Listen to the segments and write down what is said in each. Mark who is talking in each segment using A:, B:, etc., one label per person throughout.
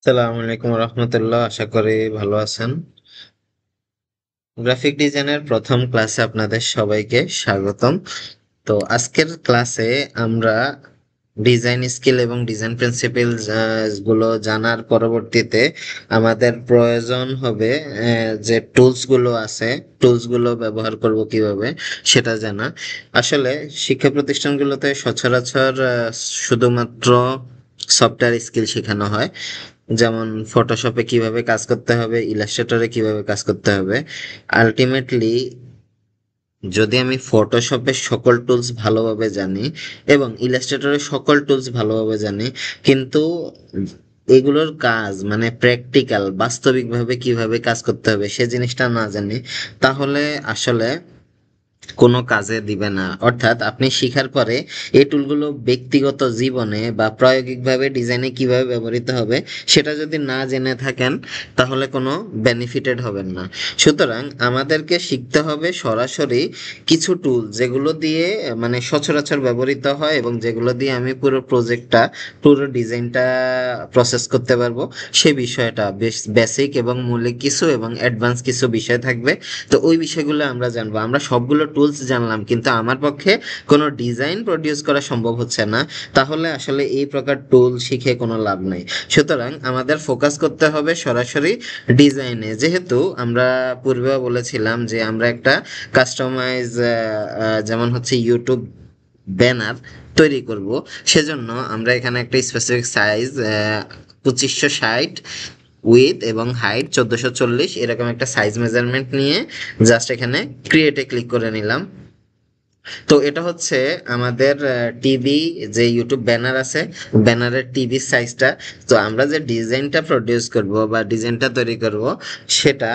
A: আসসালামু আলাইকুম রহমতুল্লাহ, আশা করি ভালো আছেন। গ্রাফিক ডিজাইনের প্রথম ক্লাসে আপনাদের সবাইকে স্বাগতম। তো আজকের ক্লাসে আমরা ডিজাইন স্কিল এবং ডিজাইন প্রিন্সিপাল গুলো জানার পরবর্তীতে আমাদের প্রয়োজন হবে যে টুলস গুলো আছে, টুলস গুলো ব্যবহার করব কিভাবে সেটা জানা। আসলে শিক্ষা প্রতিষ্ঠানগুলোতে সচরাচর শুধুমাত্র সফটওয়্যার স্কিল শেখানো হয়, যেমন ফটোশপে কিভাবে কাজ করতে হবে, ইলাস্ট্রেটরে কিভাবে কাজ করতে হবে। আলটিমেটলি যদি আমি ফটোশপের সকল টুলস ভালোভাবে জানি এবং ইলাস্ট্রেটরের সকল টুলস ভালোভাবে জানি, কিন্তু এগুলোর কাজ মানে প্র্যাকটিক্যাল বাস্তবিকভাবে কিভাবে কাজ করতে হবে সে জিনিসটা না জানি, তাহলে আসলে কোনো কাজে দিবে না। অর্থাৎ আপনি শিখার পরে এই টুলগুলো ব্যক্তিগত জীবনে বা প্রায়োগিকভাবে ডিজাইনে কিভাবে ব্যবহৃত হবে সেটা যদি না জেনে থাকেন, তাহলে কোনো বেনিফিটেড হবেন না। সুতরাং আমাদেরকে শিখতে হবে সরাসরি কিছু টুল যেগুলো দিয়ে মানে সচরাচর ব্যবহৃত হয় এবং যেগুলো দিয়ে আমি পুরো প্রজেক্টটা, পুরো ডিজাইনটা প্রসেস করতে পারবো। সে বিষয়টা বেশ বেসিক এবং মৌলিক কিছু এবং অ্যাডভান্স কিছু বিষয় থাকবে। তো ওই বিষয়গুলো আমরা জানবো। আমরা সবগুলো টুলস জানলাম কিন্তু আমার পক্ষে কোনো ডিজাইন প্রডিউস করা সম্ভব হচ্ছে না, তাহলে আসলে এই প্রকার টুল শিখে কোনো লাভ নাই। সুতরাং আমাদের ফোকাস করতে হবে সরাসরি ডিজাইনে। যেহেতু আমরা পূর্বে বলেছিলাম যে আমরা একটা কাস্টমাইজ যেমন হচ্ছে ইউটিউব ব্যানার তৈরি করব, সেজন্য আমরা এখানে একটা স্পেসিফিক সাইজ 2560 উইথ এবং হাইট 1440 এরকম একটা সাইজ মেজারমেন্ট নিয়ে জাস্ট এখানে ক্রিয়েটে ক্লিক করে নিলাম। তো এটা হচ্ছে আমাদের টিভি, যে ইউটিউব ব্যানার আছে, ব্যানারের টিভি সাইজটা। তো আমরা যে ডিজাইনটা প্রডিউস করব বা ডিজাইনটা তৈরি করব সেটা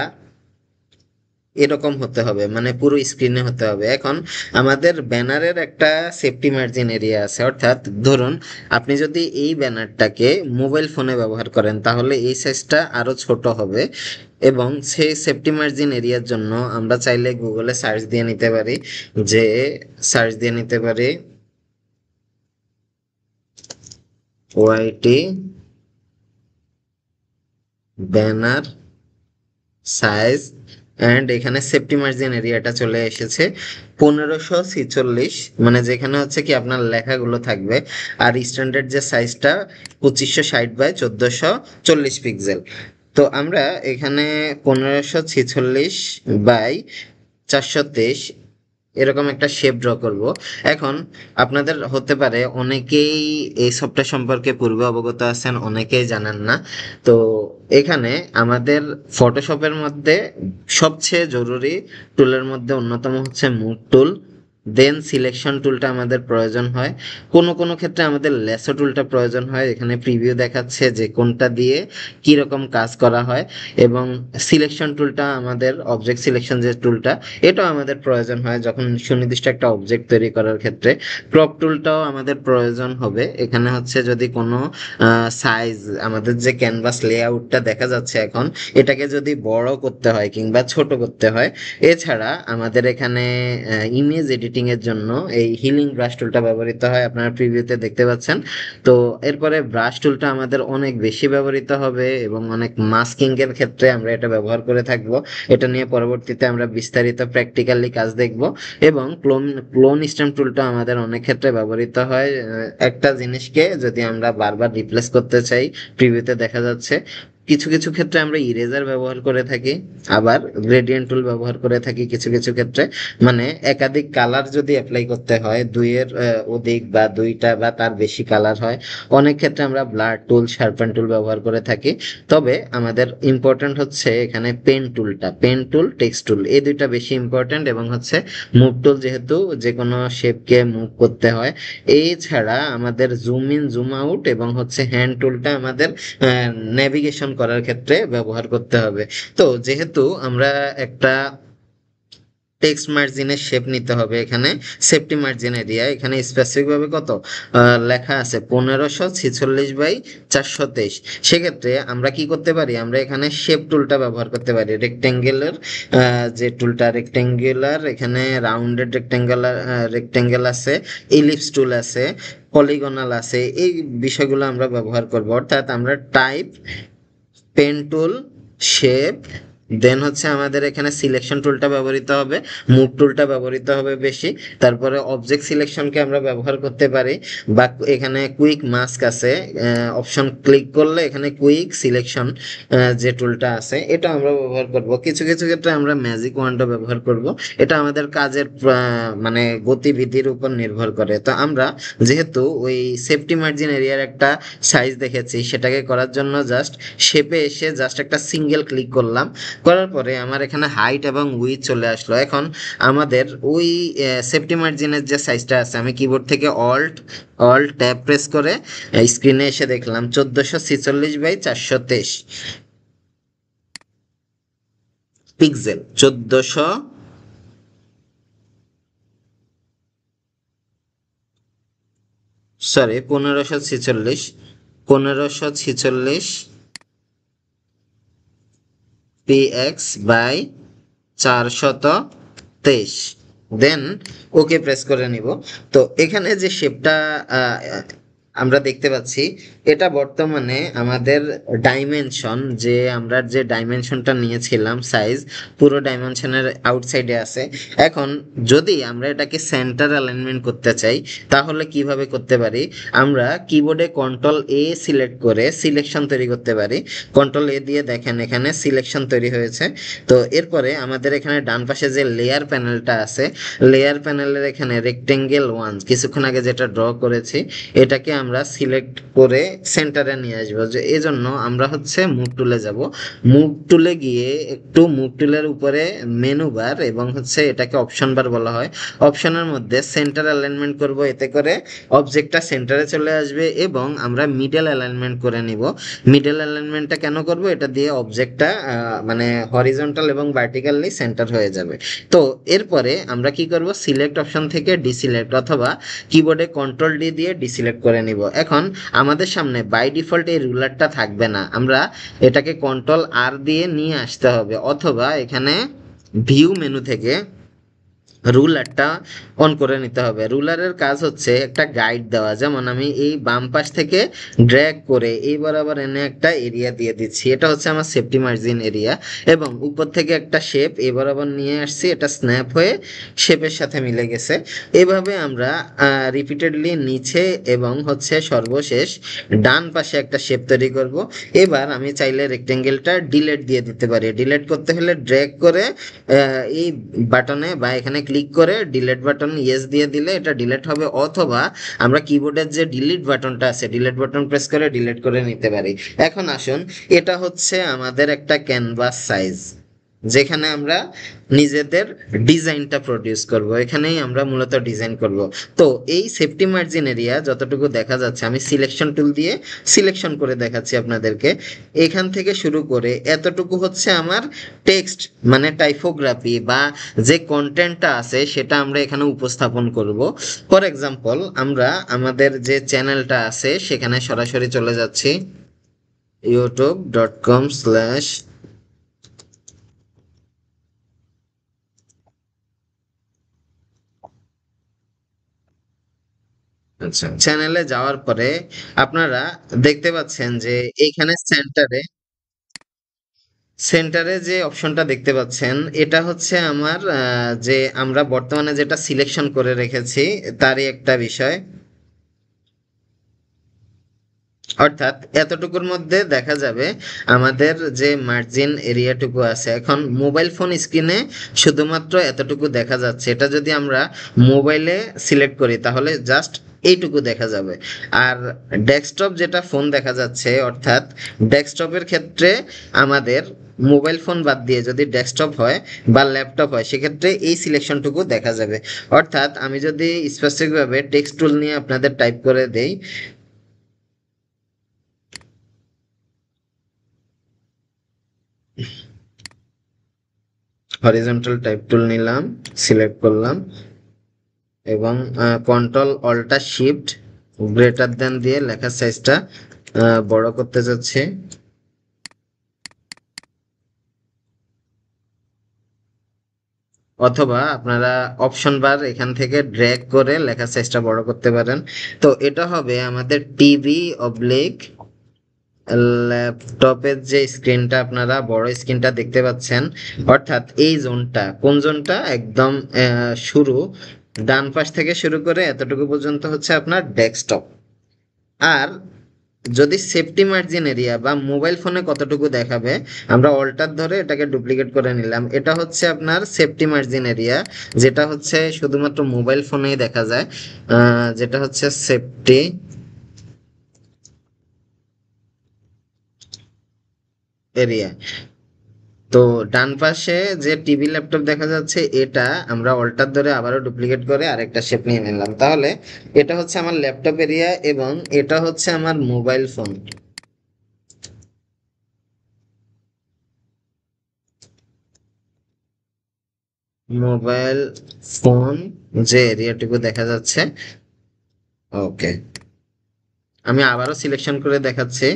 A: এরকম হতে হবে, মানে পুরো স্ক্রিনে হতে হবে। এখন আমাদের ব্যানারের একটা সেফটি মার্জিন এরিয়া আছে, অর্থাৎ ধরুন আপনি যদি এই ব্যানারটাকে মোবাইল ফোনে ব্যবহার করেন তাহলে এই সাইজটা আরো ছোট হবে। এবং সেই সেফটি মার্জিন এরিয়ার জন্য আমরা চাইলে গুগলে সার্চ দিয়ে নিতে পারি, যে সার্চ দিয়ে নিতে পারি ওয়াইটি ব্যানার সাইজ, অ্যান্ড এখানে সেফটি মার্জিন এরিয়াটা চলে এসেছে 1546, মানে যেখানে হচ্ছে কি আপনার লেখাগুলো থাকবে। আর স্ট্যান্ডার্ড যে সাইজটা 2560 বাই 1440 পিক্সেল। তো আমরা এখানে 1546 বাই 423 এরকম একটা শেপ ড্র করব। এখন আপনাদের হতে পারে অনেকেই এই সফটওয়্যার সম্পর্কে পূর্বে অবগত আছেন, অনেকেই জানেন না। তো এখানে আমাদের ফটোশপের মধ্যে সবচেয়ে জরুরি টুলের মধ্যে অন্যতম হচ্ছে মুভ টুল, দেন সিলেকশন টুলটা আমাদের প্রয়োজন হয়। কোনো কোনো ক্ষেত্রে আমাদের লেসো টুলটা প্রয়োজন হয়, এখানে প্রিভিউ দেখাচ্ছে যে কোনটা দিয়ে কি রকম কাজ করা হয়। এবং সিলেকশন টুলটা আমাদের অবজেক্ট সিলেকশন যে টুলটা, এটাও আমাদের প্রয়োজন হয় যখন সুনির্দিষ্ট একটা অবজেক্ট তৈরি করার ক্ষেত্রে। ক্রপ টুলটাও আমাদের প্রয়োজন হবে। এখানে হচ্ছে যদি কোনো সাইজ, আমাদের যে ক্যানভাস লেআউটটা দেখা যাচ্ছে এখন, এটাকে যদি বড় করতে হয় কিংবা ছোট করতে হয়। এছাড়া আমাদের এখানে ইমেজ এডিটিং এর জন্য এই হিলিং ব্রাশ টুলটা ব্যবহৃত হয়, আপনারা প্রিভিউতে দেখতে পাচ্ছেন। তো এরপরে ব্রাশ টুলটা আমাদের অনেক বেশি ব্যবহৃত হবে এবং অনেক মাস্কিং এর ক্ষেত্রে আমরা এটা ব্যবহার করে থাকবো। এটা নিয়ে পরবর্তীতে আমরা বিস্তারিত প্র্যাকটিক্যালি কাজ দেখব। এবং ক্লোন স্ট্যাম্প টুলটা আমাদের অনেক ক্ষেত্রে ব্যবহৃত হয়। একটা জিনিসকে যদি আমরা বারবার রিপ্লেস করতে চাই, প্রিভিউতে দেখা যাচ্ছে। কিছু কিছু ক্ষেত্রে আমরা ইরেজার ব্যবহার করে থাকি, আবার গ্রেডিয়েন্ট টুল ব্যবহার করে থাকি কিছু কিছু ক্ষেত্রে। মানে একাধিক কালার যদি অ্যাপ্লাই করতে হয়, দুইয়ের অধিক বা দুইটা বা তার বেশি কালার হয়, অনেক ক্ষেত্রে আমরা ব্লার টুল, শার্পেন টুল ব্যবহার করে থাকি। তবে আমাদের ইম্পর্টেন্ট হচ্ছে এখানে পেন টুলটা, পেন টুল, টেক্সট টুল, এই দুইটা বেশি ইম্পর্টেন্ট। এবং হচ্ছে মুভ টুল, যেহেতু যে কোনো শেপকে মুভ করতে হয়। এছাড়া আমাদের জুম ইন, জুম আউট এবং হচ্ছে হ্যান্ড টুলটা আমাদের নেভিগেশন করার ক্ষেত্রে ব্যবহার করতে হবে। তো যেহেতু আমরা একটা টেক্সট মার্জিনের শেপ নিতে হবে, এখানে সেফটি মার্জিন এরিয়া এখানে স্পেসিফিক ভাবে কত লেখা আছে, 1546 বাই 423। সেক্ষেত্রে আমরা কি করতে পারি, আমরা এখানে শেপ টুলটা ব্যবহার করতে পারি। রেক্টেঙ্গেলের যে টুলটা, রেক্টেঙ্গুলার, এখানে রাউন্ডেড রেক্টেঙ্গুলার রেক্টেঙ্গেল আছে, ইলিপস টুল আছে, পলিগনাল আছে, এই বিষয়গুলো আমরা ব্যবহার করব। অর্থাৎ আমরা টাইপ পেন টুল, শেপ, দেন হচ্ছে আমাদের এখানে সিলেকশন টুলটা ব্যবহৃত হবে, মুভ টুলটা ব্যবহৃত হবে বেশি, তারপরে অবজেক্ট সিলেকশনকে আমরা ব্যবহার করতে পারি, বা এখানে কুইক মাস্ক আছে, অপশন ক্লিক করলে এখানে কুইক সিলেকশন যে টুলটা আছে এটা আমরা ব্যবহার করব। কিছু কিছু ক্ষেত্রে আমরা ম্যাজিক ওয়ান্ডও ব্যবহার করব। এটা আমাদের কাজের মানে গতিবিধির উপর নির্ভর করে। তো আমরা যেহেতু ওই সেফটি মার্জিন এরিয়ার একটা সাইজ দেখেছি, সেটাকে করার জন্য জাস্ট শেপে এসে জাস্ট একটা সিঙ্গেল ক্লিক করলাম, করার পরে আমার এখানে হাইট এবং উইথ চলে আসলো। এখন আমাদের ওই সেফটি মার্জিনের যে সাইজটা আছে, আমি কিবোর্ড থেকে অল্ট অল্ট ট্যাব প্রেস করে স্ক্রিনে এসে দেখলাম 1446 by 423 pixel, 1400 sorry 1546 px by 423, then okay press করে নিব। তো এখানে যে শেপটা আমরা দেখতে পাচ্ছি, এটা বর্তমানে আমাদের ডাইমেনশন, যে আমরা যে ডাইমেনশনটা নিয়েছিলাম সাইজ, পুরো ডাইমেনশনের আউটসাইডে আছে। এখন যদি আমরা এটাকে সেন্টার অ্যালাইনমেন্ট করতে চাই, তাহলে কিভাবে করতে পারি? আমরা কিবোর্ডে কন্ট্রোল এ সিলেক্ট করে সিলেকশন তৈরি করতে পারি। কন্ট্রোল এ দিয়ে দেখেন এখানে সিলেকশন তৈরি হয়েছে। তো এরপরে আমাদের এখানে ডান পাশে যে লেয়ার প্যানেলটা আছে, লেয়ার প্যানেলের এখানে রেক্টেঙ্গেল ওয়ান কিছুক্ষণ আগে যেটা ড্র করেছি, এটাকে আমরা সিলেক্ট করে সেন্টারে নিয়ে আসবো। যে এই জন্য আমরা হচ্ছে মুভ টুলে যাব। মুভ টুলে গিয়ে একটু মুভ টুলের উপরে মেনু বার এবং হচ্ছে এটাকে অপশন বার বলা হয়, অপশনের মধ্যে সেন্টার অ্যালাইনমেন্ট করব, এতে করে অবজেক্টটা সেন্টারে চলে আসবে এবং আমরা মিডল অ্যালাইনমেন্ট করে নিব। মিডল অ্যালাইনমেন্টটা কেন করব? এটা দিয়ে অবজেক্টটা মানে হরিজন্টাল এবং ভার্টিক্যালি সেন্টার হয়ে যাবে। তো এরপরে আমরা কি করব? সিলেক্ট অপশন থেকে ডিসিলেক্ট, অথবা কিবোর্ডে কন্ট্রোল ডি দিয়ে ডিসিলেক্ট করে নিব। এখন আমাদের সামনে বাই ডিফল্ট এই রুলারটা থাকবে না, আমরা এটাকে কন্ট্রোল আর দিয়ে নিয়ে আসতে হবে, অথবা এখানে ভিউ মেনু থেকে রুলারটা অন করে নিতে হবে। রুলারের কাজ হচ্ছে একটা গাইড দেওয়া, যেমন আমি এই বাম পাশ থেকে ড্র্যাগ করে এই বরাবর এনে একটা এরিয়া দিয়ে দিচ্ছি, এটা হচ্ছে আমার সেফটি মার্জিন এরিয়া, এবং উপর থেকে একটা শেপ এই বরাবর নিয়ে আসছি, এটা স্ন্যাপ হয়ে শেপের সাথে মিলে গেছে। এভাবে আমরা রিপিটেডলি নিচে এবং হচ্ছে সর্বশেষ ডান পাশে একটা শেপ তৈরি করব। এবার আমি চাইলে রেক্টেঙ্গেলটা ডিলেট দিয়ে দিতে পারি। ডিলেট করতে হলে ড্র্যাগ করে এই বাটনে বা এখানে ক্লিক করে ডিলেট বাটন ইয়েস দিয়ে দিলে এটা ডিলেট হবে, অথবা আমরা কিবোর্ডের যে ডিলিট বাটনটা আছে, ডিলেট বাটন প্রেস করে ডিলেট করে নিতে পারি। এখন আসুন, এটা হচ্ছে আমাদের একটা ক্যানভাস সাইজ, যেখানে আমরা নিজেদের ডিজাইনটা প্রডিউস করব, এখানেই আমরা মূলত ডিজাইন করব। তো এই সেফটি মার্জিন এরিয়া যতটুকু দেখা যাচ্ছে, আমি সিলেকশন টুল দিয়ে সিলেকশন করে দেখাচ্ছি আপনাদেরকে। এখান থেকে শুরু করে এতটুকু হচ্ছে আমার টেক্সট, মানে টাইপোগ্রাফি বা যে কন্টেন্টটা আছে সেটা আমরা এখানে উপস্থাপন করব। ফর এক্সাম্পল, আমরা আমাদের যে চ্যানেলটা আছে সেখানে সরাসরি চলে যাচ্ছি, youtube.com/। আচ্ছা, চ্যানেলে যাওয়ার পরে আপনারা দেখতে পাচ্ছেন যে এইখানে সেন্টারে সেন্টারে যে অপশনটা দেখতে পাচ্ছেন, এটা হচ্ছে আমার যে আমরা বর্তমানে যেটা সিলেকশন করে রেখেছি তারই একটা বিষয়। অর্থাৎ এতটুকুর মধ্যে দেখা যাবে আমাদের যে মার্জিন এরিয়াটুকু আছে। এখন মোবাইল ফোন স্ক্রিনে শুধুমাত্র এতটুকু দেখা যাচ্ছে, এটা যদি আমরা মোবাইলে সিলেক্ট করি তাহলে জাস্ট এইটুকু দেখা যাবে। আর ডেস্কটপ যেটা ফোন দেখা যাচ্ছে, অর্থাৎ ডেস্কটপের ক্ষেত্রে আমাদের মোবাইল ফোন বাদ দিয়ে যদি ডেস্কটপ হয় বা ল্যাপটপ হয়, সেক্ষেত্রে এই সিলেকশনটুকু দেখা যাবে। অর্থাৎ আমি যদি স্পেসিফিকভাবে টেক্সট টুল নিয়ে আপনাদের টাইপ করে দেই, হরিজন্টাল টাইপ টুল নিলাম, সিলেক্ট করলাম এবং control alt shift greater than দিয়ে লেখার সাইজটা বড় করতে যাচ্ছি। অথবা আপনারা অপশন বার এখান থেকে ড্র্যাগ করে লেখার সাইজটা বড় করতে পারেন। তো এটা হবে আমাদের টিভি অবলিক ল্যাপটপের যে স্ক্রিনটা আপনারা বড় স্ক্রিনটা দেখতে পাচ্ছেন, অর্থাৎ এই জোনটা কোন জোনটা একদম শুরু ডান পাশ থেকে শুরু করে এতটুকু পর্যন্ত হচ্ছে আপনার ডেস্কটপ। আর যদি সেফটি মার্জিন এরিয়া বা মোবাইল ফোনে কতটুকু দেখাবে, আমরা অল্টার ধরে এটাকে ডুপ্লিকেট করে নিলাম। এটা হচ্ছে আপনার সেফটি মার্জিন এরিয়া, যেটা হচ্ছে শুধুমাত্র মোবাইল ফোনেই দেখা যায়, যেটা হচ্ছে সেফটি এরিয়া। তো ডান পাশে যে টিভি ল্যাপটপ দেখা যাচ্ছে, এটা আমরা অল্টার ধরে আবারও ডুপ্লিকেট করে আরেকটা শেপ নিয়ে নিলাম। তাহলে এটা হচ্ছে আমার ল্যাপটপ এরিয়া এবং এটা হচ্ছে আমার মোবাইল ফোন। মোবাইল ফোন যে এরিয়াটুকু দেখা যাচ্ছে। ওকে, আমি আবারও সিলেকশন করে দেখাচ্ছি।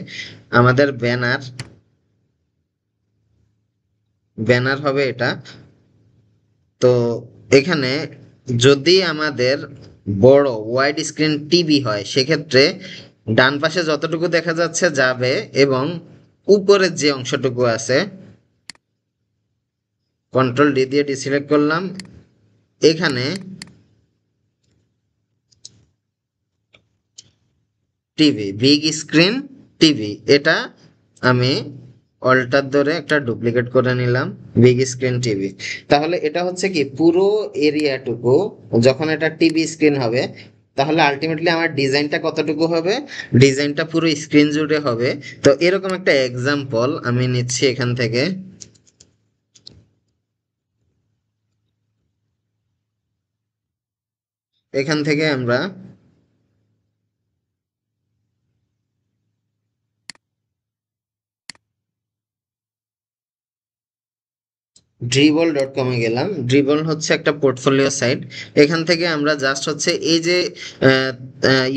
A: আমাদের ব্যানার ব্যানার হবে এটা। তো এখানে যদি আমাদের বড় ওয়াইড স্ক্রিন টিভি হয়, সেক্ষেত্রে ডান পাশে যতটুকু দেখা যাচ্ছে যাবে এবং উপরের যে অংশটুকু আছে, কন্ট্রোল ডি দিয়ে ডিসিলেক্ট করলাম। এখানে টিভি বিগ স্ক্রিন টিভি, এটা আমি অল্টার ধরে একটা ডুপ্লিকেট করে নিলাম, বিগ স্ক্রিন টিভি। তাহলে এটা হচ্ছে কি পুরো এরিয়াটুকু যখন এটা টিভি স্ক্রিন হবে, তাহলে আলটিমেটলি আমার ডিজাইনটা কতটুকু হবে, ডিজাইনটা পুরো স্ক্রিন জুড়ে হবে। তো এরকম একটা এক্সাম্পল আমি নিচ্ছি এখান থেকে। এখান থেকে আমরা dribble.com এ গেলাম। ড্রিবল হচ্ছে একটা পোর্টফোলিও সাইট। এখান থেকে আমরা জাস্ট হচ্ছে এই যে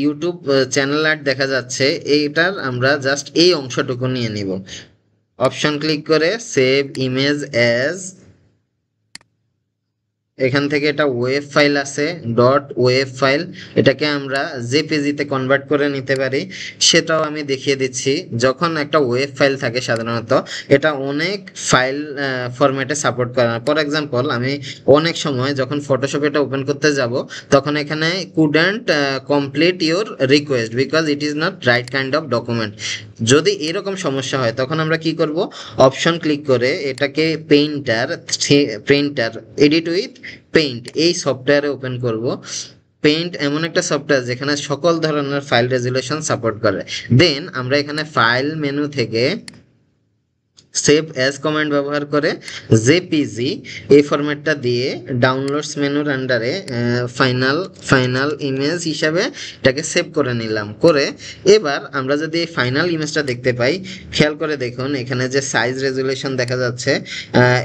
A: ইউটিউব চ্যানেল আর্ট দেখা যাচ্ছে, এইটার আমরা জাস্ট এই অংশটুকু নিয়ে নিব। অপশন ক্লিক করে সেভ ইমেজ অ্যাজ, এখান থেকে এটা ওয়েব ফাইল আছে, ডট ওয়েব ফাইল, এটাকে আমরা জেপিজিতে কনভার্ট করে নিতে পারি, সেটাও আমি দেখিয়ে দিচ্ছি। যখন একটা ওয়েব ফাইল থাকে সাধারণত এটা অনেক ফাইল ফরম্যাটে সাপোর্ট করে না। ফর এক্সাম্পল, আমি অনেক সময় যখন ফটোশপে এটা ওপেন করতে যাব, তখন এখানে couldn't complete your request because it is not right kind of document. যদি এরকম সমস্যা হয় তখন আমরা কি করব, অপশন ক্লিক করে এটাকে পেইন্টার এডিট উইথ পেইন্ট এই সফটওয়্যারে ওপেন করব। পেইন্ট এমন একটা সফটওয়্যার যেখানে সকল ধরনের ফাইল রেজুলেশন সাপোর্ট করে। দেন আমরা এখানে ফাইল মেনু থেকে সেভ অ্যাজ কমান্ড ব্যবহার করে জেপিজি এই ফরম্যাটটা দিয়ে ডাউনলোডস মেনুর আন্ডারে ফাইনাল ইমেজ হিসাবে এটাকে সেভ করে নিলাম। করে এবার আমরা যদি এই ফাইনাল ইমেজটা দেখতে পাই, খেয়াল করে দেখুন এখানে যে সাইজ রেজুলেশন দেখা যাচ্ছে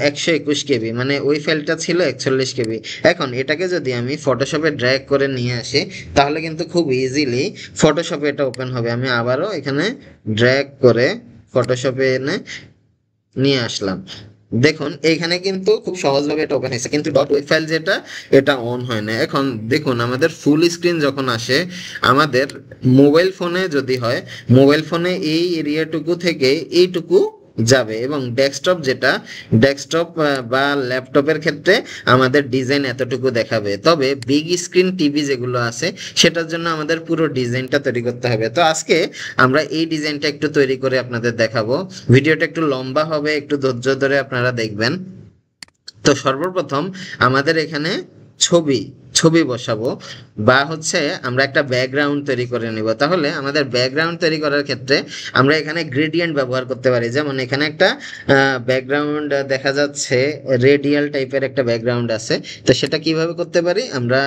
A: 121 কেবি, মানে ওই ফাইলটা ছিল 41 কেবি। এখন এটাকে যদি আমি ফটোশপে ড্র্যাগ করে নিয়ে আসি, তাহলে কিন্তু খুব ইজিলি ফটোশপে এটা ওপেন হবে। আমি আবারও এখানে ড্র্যাগ করে ফটোশপে এনে নিয়ে আসলাম। দেখুন এইখানে কিন্তু খুব সহজভাবে এটা ওপেন হয়েছে, কিন্তু ডট ওয়েব ফাইল যেটা, এটা অন হয় না। এখন দেখুন আমাদের ফুল স্ক্রিন যখন আসে, আমাদের মোবাইল ফোনে যদি হয়, মোবাইল ফোনে এই এরিয়াটুকু থেকে এইটুকু যাবে এবং ডেস্কটপ বা ল্যাপটপের ক্ষেত্রে আমাদের ডিজাইন এতটুকু দেখাবে। তবে বিগ স্ক্রিন টিভি যেগুলো আছে, সেটার জন্য আমাদের পুরো ডিজাইনটা তৈরি করতে হবে। তো আজকে আমরা এই ডিজাইনটা একটু তৈরি করে আপনাদের দেখাবো। ভিডিওটা একটু লম্বা হবে, একটু ধৈর্য ধরে আপনারা দেখবেন। তো সর্বপ্রথম আমাদের এখানে ছবি ছবি বসাবো, বা হচ্ছে আমরা একটা ব্যাকগ্রাউন্ড তৈরি করে নিব। তাহলে আমাদের ব্যাকগ্রাউন্ড তৈরি করার ক্ষেত্রে আমরা এখানে গ্রেডিয়েন্ট ব্যবহার করতে পারি। যেমন এখানে একটা ব্যাকগ্রাউন্ড দেখা যাচ্ছে, রেডিয়াল টাইপের একটা ব্যাকগ্রাউন্ড আছে। তো সেটা কিভাবে করতে পারি, আমরা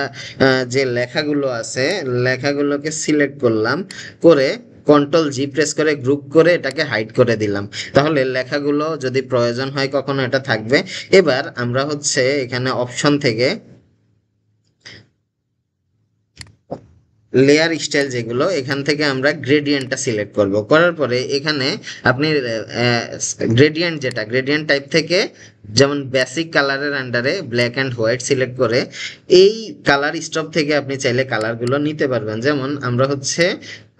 A: যে লেখাগুলো আছে লেখাগুলোকে সিলেক্ট করলাম, করে কন্ট্রোল জি প্রেস করে গ্রুপ করে এটাকে হাইড করে দিলাম। তাহলে লেখাগুলো যদি প্রয়োজন হয় কখনো এটা থাকবে। এবার আমরা হচ্ছে এখানে অপশন থেকে লেয়ার স্টাইল যেগুলো, এখান থেকে আমরা গ্রেডিয়েন্টটা সিলেক্ট করব। করার পরে এখানে আপনি গ্রেডিয়েন্ট টাইপ থেকে, যেমন বেসিক কালারের আন্ডারে ব্ল্যাক অ্যান্ড হোয়াইট সিলেক্ট করে এই কালার স্টপ থেকে আপনি চাইলে কালারগুলো নিতে পারবেন। যেমন আমরা হচ্ছে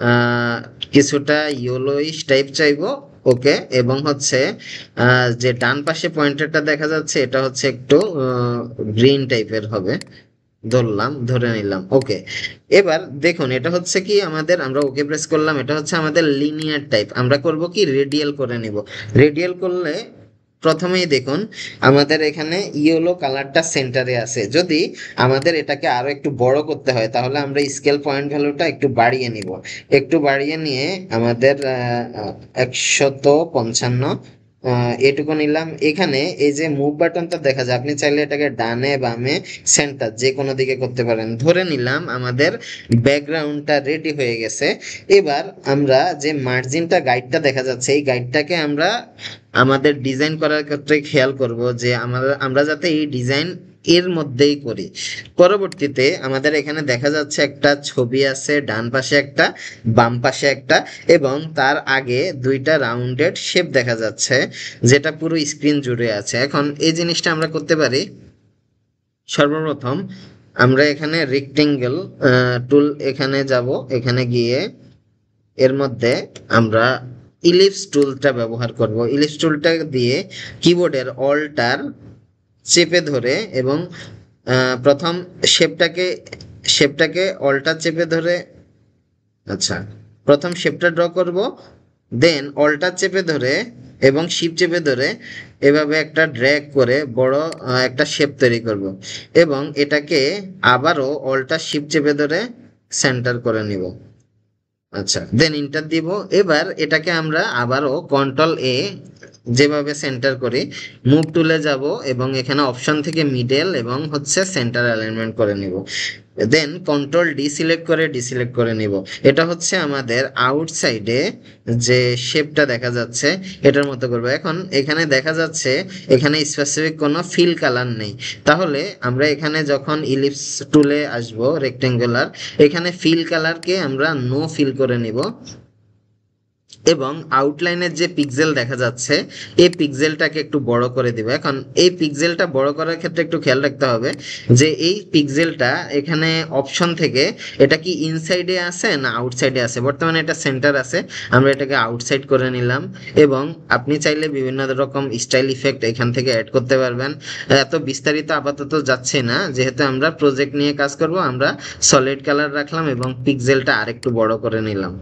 A: আহ, কিছুটা ইয়েলোইশ টাইপ চাইবো। ওকে, এবং হচ্ছে যে ডান পাশে পয়েন্টারটা দেখা যাচ্ছে এটা হচ্ছে একটু গ্রিন টাইপের হবে, ধরে নিলাম। ওকে, এবার দেখুন এটা হচ্ছে কি আমাদের, আমরা ওকে প্রেস করলাম, এটা হচ্ছে আমাদের লিনিয়ার টাইপ। আমরা করব কি রেডিয়াল করে নিব। রেডিয়াল করলে প্রথমেই দেখুন আমাদের এখানে ইয়েলো কালারটা সেন্টারে আছে। যদি আমাদের এটাকে আরো একটু বড় করতে হয় তাহলে আমরা স্কেল পয়েন্ট ভ্যালুটা একটু বাড়িয়ে নিব। একটু বাড়িয়ে নিয়ে আমাদের 155 এটুকু নিলাম। এখানে এই যে মুভ বাটনটা দেখা যায়, আপনি চাইলে এটাকে ডানে বামে সেন্টার যে কোনো দিকে করতে পারেন। ধরে নিলাম আমাদের ব্যাকগ্রাউন্ডটা রেডি হয়ে গেছে। এবার আমরা যে মার্জিনটা গাইডটা দেখা যাচ্ছে এই গাইডটাকে আমরা আমাদের ডিজাইন করার ক্ষেত্রে খেয়াল করব যে আমরা যাতে এই ডিজাইন এর মধ্যেই করি। পরবর্তীতে আমাদের এখানে দেখা যাচ্ছে একটা ছবি আছে, ডান পাশে একটা, বাম পাশে একটা, এবং তার আগে দুইটা রাউন্ডেড শেপ দেখা যাচ্ছে যেটা পুরো স্ক্রিন জুড়ে আছে। এখন এই জিনিসটা আমরা করতে পারি। সর্বপ্রথম আমরা এখানে রেক্টেঙ্গেল টুল এখানে যাব, এখানে গিয়ে এর মধ্যে আমরা ইলিপস টুলটা ব্যবহার করব। ইলিপস টুলটা দিয়ে কিবোর্ডের অল্টার চেপে ধরে এবং প্রথম শেপটাকে শেপটাকে অল্টার চেপে ধরে, আচ্ছা, প্রথম শেপটা ড্র করব, দেন অল্টার চেপে ধরে এবং শিপ চেপে ধরে এভাবে একটা ড্র্যাগ করে বড় একটা শেপ তৈরি করব, এবং এটাকে আবারও অল্টার শিপ চেপে ধরে সেন্টার করে নিব। আচ্ছা, দেন ইন্টার দিব। এবার এটাকে আমরা আবারও কন্ট্রোল এ যেভাবে সেন্টার করি, মুভ টুলে যাব এবং এখানে অপশন থেকে মিডল এবং হচ্ছে সেন্টার অ্যালাইনমেন্ট করে নিব। দেন কন্ট্রোল ডি সিলেক্ট করে নিব। এটা হচ্ছে আমাদের আউটসাইডে যে শেপটা দেখা যাচ্ছে এটার মতো করবো। এখন এখানে দেখা যাচ্ছে এখানে স্পেসিফিক কোনো ফিল কালার নেই, তাহলে আমরা এখানে যখন ইলিপস টুলে আসব রেক্টেঙ্গুলার, এখানে ফিল কালারকে আমরা নো ফিল করে নিব, এবং আউটলাইনের যে পিক্সেল দেখা যাচ্ছে এই পিক্সেলটাকে একটু বড় করে দিব। এখন এই পিক্সেলটা বড় করার ক্ষেত্রে একটু খেয়াল রাখতে হবে যে এই পিক্সেলটা এখানে অপশন থেকে এটা কি ইনসাইডে আছে না আউটসাইডে আছে। বর্তমানে এটা সেন্টার আছে, আমরা এটাকে আউটসাইড করে নিলাম। এবং আপনি চাইলে বিভিন্ন রকম স্টাইল ইফেক্ট এখান থেকে অ্যাড করতে পারবেন। এত বিস্তারিত আপাতত যাচ্ছে না, যেহেতু আমরা প্রজেক্ট নিয়ে কাজ করব। আমরা সলিড কালার রাখলাম এবং পিক্সেলটা আরেকটু বড় করে নিলাম।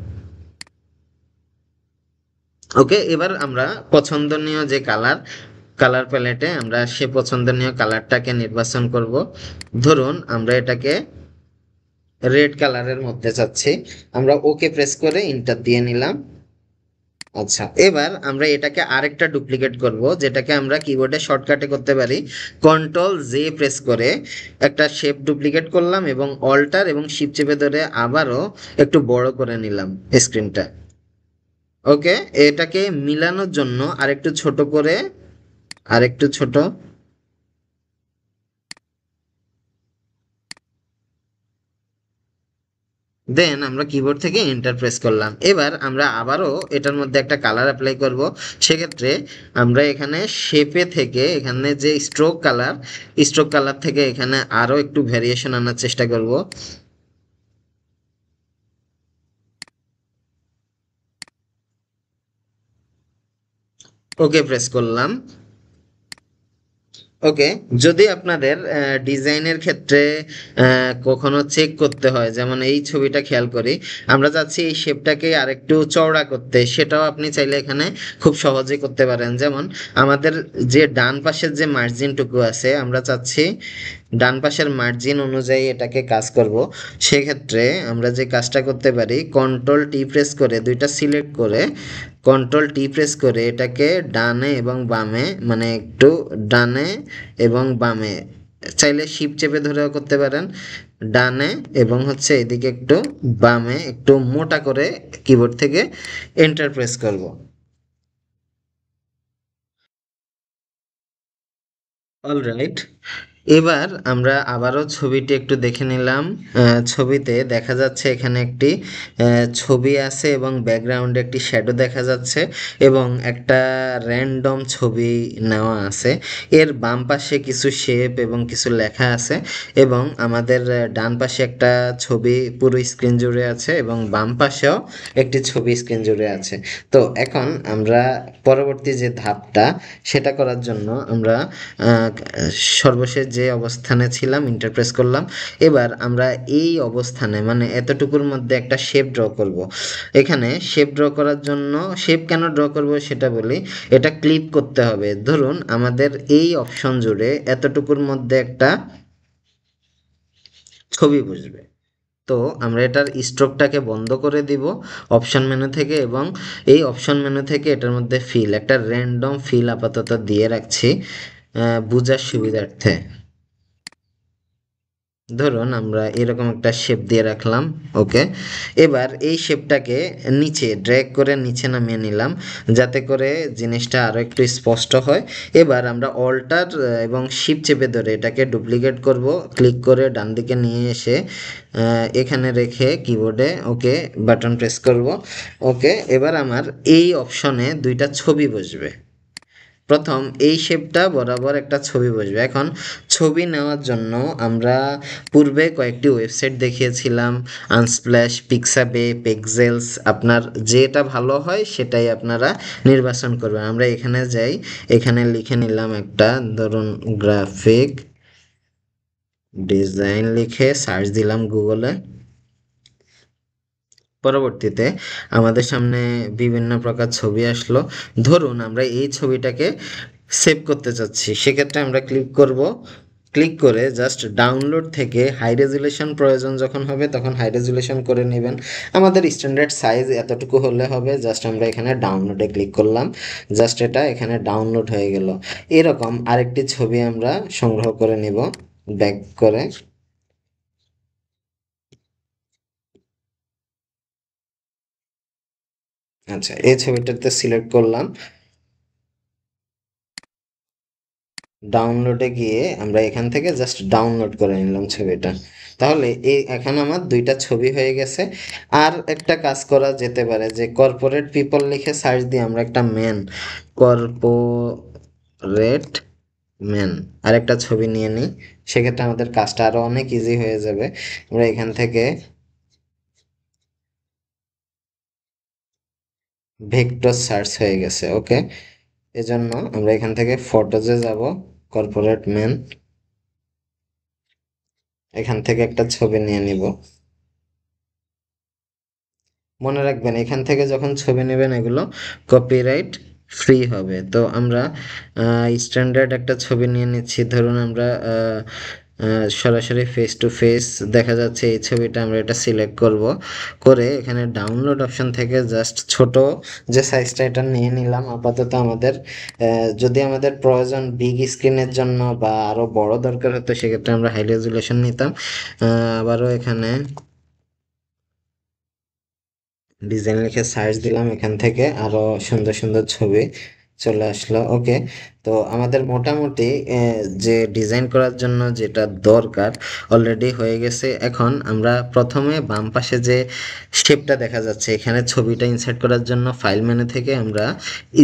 A: ওকে, এবার আমরা পছন্দনীয় যে কালার প্যালেটে আমরা সে পছন্দনীয় কালারটাকে নির্বাচন করব। ধরুন আমরা এটাকে রেড কালারের মধ্যে চাচ্ছি, আমরা ওকে প্রেস করে ইন্টার দিয়ে নিলাম। আচ্ছা, এবার আমরা এটাকে আরেকটা ডুপ্লিকেট করব, যেটাকে আমরা কিবোর্ডে শর্টকাটে করতে পারি। কন্ট্রোল জে প্রেস করে একটা শেপ ডুপ্লিকেট করলাম এবং অল্টার এবং শিফট চেপে ধরে আবারও একটু বড় করে নিলাম স্ক্রিনটা। ওকে, এটাকে মিলানোর জন্য আরেকটু ছোট করে, আরেকটু ছোট, দেন আমরা কিবোর্ড থেকে এন্টার প্রেস করলাম। এবার আমরা আবারও এটার মধ্যে একটা কালার অ্যাপ্লাই করব। সেক্ষেত্রে আমরা এখানে শেপে থেকে এখানে যে স্ট্রোক কালার থেকে এখানে আরো একটু ভ্যারিয়েশন আনার চেষ্টা করব। ওকে প্রেস করলাম। ওকে, যদি আপনাদের ডিজাইনের ক্ষেত্রে কখনো চেক করতে হয়, যেমন এই ছবিটা খেয়াল করি, আমরা চাচ্ছি এই শেপটাকে আরেকটু চওড়া করতে, সেটাও আপনি চাইলে এখানে খুব সহজে করতে পারেন। যেমন আমাদের যে ডান পাশের যে মার্জিনটুকু আছে আমরা চাচ্ছি ডান পাশের মার্জিন অনুযায়ী এটাকে কাজ করব। সেক্ষেত্রে আমরা যে কাজটা করতে পারি, কন্ট্রোল টি প্রেস করে দুইটা সিলেক্ট করে কন্ট্রোল টি প্রেস করে এটাকে ডানে এবং বামে, মানে একটু ডানে এবং বামে, চাইলে শিপ চেপে ধরেও করতে পারেন, ডানে এবং হচ্ছে এদিকে একটু বামে একটু মোটা করে কিবোর্ড থেকে এন্টার প্রেস করব। অলরাইট, এবার আমরা আবারও ছবিটি একটু দেখে নিলাম। ছবিতে দেখা যাচ্ছে এখানে একটি ছবি আছে এবং ব্যাকগ্রাউন্ডে একটি শ্যাডো দেখা যাচ্ছে এবং একটা র্যান্ডম ছবি নেওয়া আছে। এর বাম পাশে কিছু শেপ এবং কিছু লেখা আছে এবং আমাদের ডান পাশে একটা ছবি পুরো স্ক্রিন জুড়ে আছে এবং বাম পাশেও একটি ছবি স্ক্রিন জুড়ে আছে। তো এখন আমরা পরবর্তী যে ধাপটা সেটা করার জন্য আমরা আহ, সর্বশেষ যে অবস্থানে ছিলাম ইন্টারপ্রেস করলাম। এবার আমরা এই অবস্থানে মানে এতটুকুর মধ্যে একটা শেপ ড্র করব। এখানে শেপ ড্র করার জন্য শেপ কেন ড্র করব সেটা বলি। এটা ক্লিপ করতে হবে। ধরুন আমাদের এই অপশন জুড়ে এতটুকুর মধ্যে একটা ছবি বসবে। তো আমরা এটার স্ট্রোকটাকে বন্ধ করে দিব অপশন মেনু থেকে এবং এই অপশন মেনু থেকে এটার মধ্যে ফিল একটা র্যান্ডম ফিল আপাতত দিয়ে রাখছি বোঝার সুবিধার্থে। ধরুন আমরা এরকম একটা শেপ দিয়ে রাখলাম। ওকে, এবার এই শেপটাকে নিচে ড্র্যাগ করে নিচে নামিয়ে নিলাম যাতে করে জিনিসটা আরও একটু স্পষ্ট হয়। এবার আমরা অল্টার এবং শিফট চেপে ধরে এটাকে ডুপ্লিকেট করব, ক্লিক করে ডান দিকে নিয়ে এসে এখানে রেখে কিবোর্ডে ওকে বাটন প্রেস করব। ওকে, এবার আমার এই অপশনে দুইটা ছবি বসবে। প্রথম এই শেপটা বরাবর একটা ছবি বসবে। এখন ছবি নেওয়ার জন্য আমরা পূর্বে কয়েকটি ওয়েবসাইট দেখিয়েছিলাম, আনস্প্ল্যাশ, পিক্সাবে, পিক্সেলস। আপনার যেটা ভালো হয় সেটাই আপনারা নির্বাচন করবেন। আমরা এখানে যাই, এখানে লিখে নিলাম একটা, ধরুন গ্রাফিক ডিজাইন লিখে সার্চ দিলাম গুগলে। পরবর্তীতে আমাদের সামনে বিভিন্ন প্রকার ছবি আসলো। ধরুন আমরা এই ছবিটাকে সেভ করতে চাচ্ছি, সেক্ষেত্রে আমরা ক্লিক করব। ক্লিক করে জাস্ট ডাউনলোড থেকে হাই রেজুলেশন প্রয়োজন যখন হবে তখন হাই রেজুলেশন করে নেবেন। আমাদের স্ট্যান্ডার্ড সাইজ এতটুকু হলে হবে। জাস্ট আমরা এখানে ডাউনলোডে ক্লিক করলাম, জাস্ট এটা এখানে ডাউনলোড হয়ে গেল। এরকম আরেকটি ছবি আমরা সংগ্রহ করে নিব ব্যাক করে। আচ্ছা, এই ছবিটাতে সিলেক্ট করলাম, ডাউনলোডে গিয়ে আমরা এখান থেকে জাস্ট ডাউনলোড করে নিলাম ছবিটা। তাহলে এই এখন আমার দুইটা ছবি হয়ে গেছে। আর একটা কাজ করা যেতে পারে যে কর্পোরেট পিপল লিখে সার্চ দিয়ে আমরা একটা ম্যান, কর্পোরেট ম্যান আর একটা ছবি নিয়ে নিই। সেক্ষেত্রে আমাদের কাজটা আরো অনেক ইজি হয়ে যাবে। আমরা এখান থেকে ভেক্টর সার্চ হয়ে গেছে। ওকে, এজন্য আমরা এখান থেকে ফটোজে যাব, কর্পোরেট ম্যান, এখান থেকে একটা ছবি নিয়ে নিব। মনে রাখবেন এখান থেকে যখন ছবি নেবেন এগুলো কপিরাইট ফ্রি হবে। তো আমরা স্ট্যান্ডার্ড একটা ছবি নিয়ে নিচ্ছি। ধরুন আমরা সরাসরি ফেস টু ফেস দেখা যাচ্ছে এই ছবিটা, আমরা এটা সিলেক্ট করব। করে এখানে ডাউনলোড অপশন থেকে জাস্ট ছোট যে সাইজটা এটা নিয়ে নিলাম আপাতত। আমাদের যদি আমাদের প্রয়োজন বিগ স্ক্রিনের জন্য বা আরও বড় দরকার হতো সেক্ষেত্রে আমরা হাই রেজুলেশন নিতাম। আবারও এখানে ডিজাইন লিখে সার্চ দিলাম, এখান থেকে আরো সুন্দর সুন্দর ছবি চলে আসলো। ওকে, তো আমাদের মোটামুটি যে ডিজাইন করার জন্য যেটা দরকার অলরেডি হয়ে গেছে। এখন আমরা প্রথমে বাম পাশে যে শেপটা দেখা যাচ্ছে এখানে ছবিটা ইনসার্ট করার জন্য ফাইল মেনু থেকে আমরা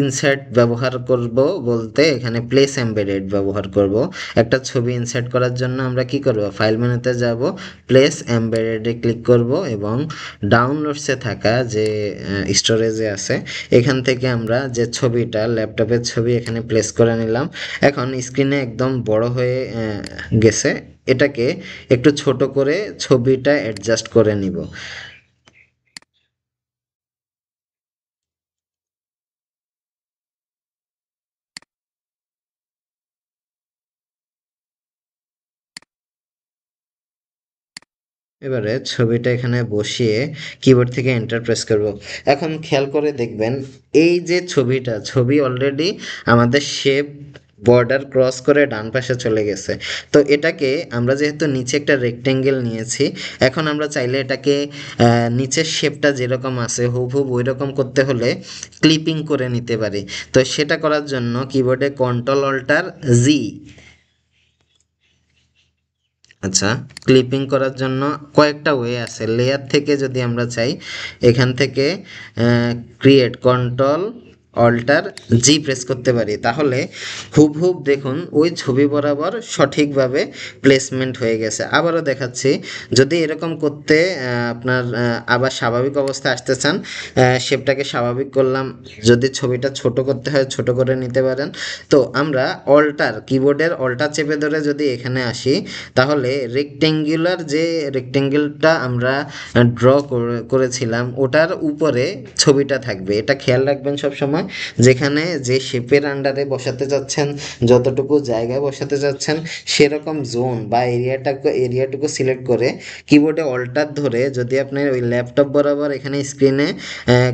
A: ইনসার্ট ব্যবহার করব, বলতে এখানে প্লেস এমবেডেড ব্যবহার করব। একটা ছবি ইনসার্ট করার জন্য আমরা কি করব, ফাইল মেনুতে যাব, প্লেস এমবেডেডে ক্লিক করব এবং ডাউনলোডসে থাকা যে স্টোরেজে আছে এখান থেকে আমরা যে ছবিটা ল্যাপটপের ছবি এখানে প্লেস করে নিলাম। এখন স্ক্রিনে একদম বড় হয়ে গেছে। এটাকে একটু ছোট করে ছবিটা অ্যাডজাস্ট করে নিব। এবারে ছবিটা এখানে বসিয়ে কিবোর্ড থেকে এন্টার প্রেস করব। এখন খেয়াল করে দেখবেন এই যে ছবি অলরেডি আমাদের শেপ বর্ডার ক্রস করে ডান পাশে চলে গেছে। তো এটাকে আমরা যেহেতু নিচে একটা রেক্টেঙ্গেল নিয়েছি, এখন আমরা চাইলে এটাকে নিচের শেপটা যেরকম আছে হুবহুব ওই রকম করতে হলে ক্লিপিং করে নিতে পারি। তো সেটা করার জন্য কিবোর্ডে কন্ট্রোল অল্টার জি আচ্ছা, ক্লিপিং করার জন্য কয়েকটা ওয়ে আছে। লেয়ার থেকে যদি আমরা চাই, এখান থেকে create control alt G press করতে পারি, তাহলে হুবহুব দেখুন ওই ছবি বরাবর সঠিকভাবে প্লেসমেন্ট হয়ে গেছে। আবারও দেখাচ্ছি, যদি এরকম করতে আপনার আবার স্বাভাবিক অবস্থায় আসতে চান, শেপটাকে স্বাভাবিক করলাম, যদি ছবিটা ছোট করতে হয় ছোট করে নিতে পারেন। তো আমরা অল্টার, কিবোর্ডের অল্টার চেপে ধরে যদি এখানে আসি, তাহলে রেক্টেঙ্গুলার যে রেক্টেঙ্গেলটা আমরা ড্র করেছিলাম ওটার উপরে ছবিটা থাকবে। এটা খেয়াল রাখবেন সব সময়, যেখানে যে শেপের আন্ডারে বসাতে যাচ্ছেন, যতটুকু জায়গায় বসাতে যাচ্ছেন, সেরকম জোন বা এরিয়াটুকু সিলেক্ট করে কিবোর্ডে অল্টার ধরে যদি আপনি ওই ল্যাপটপ বরাবর এখানে স্ক্রিনে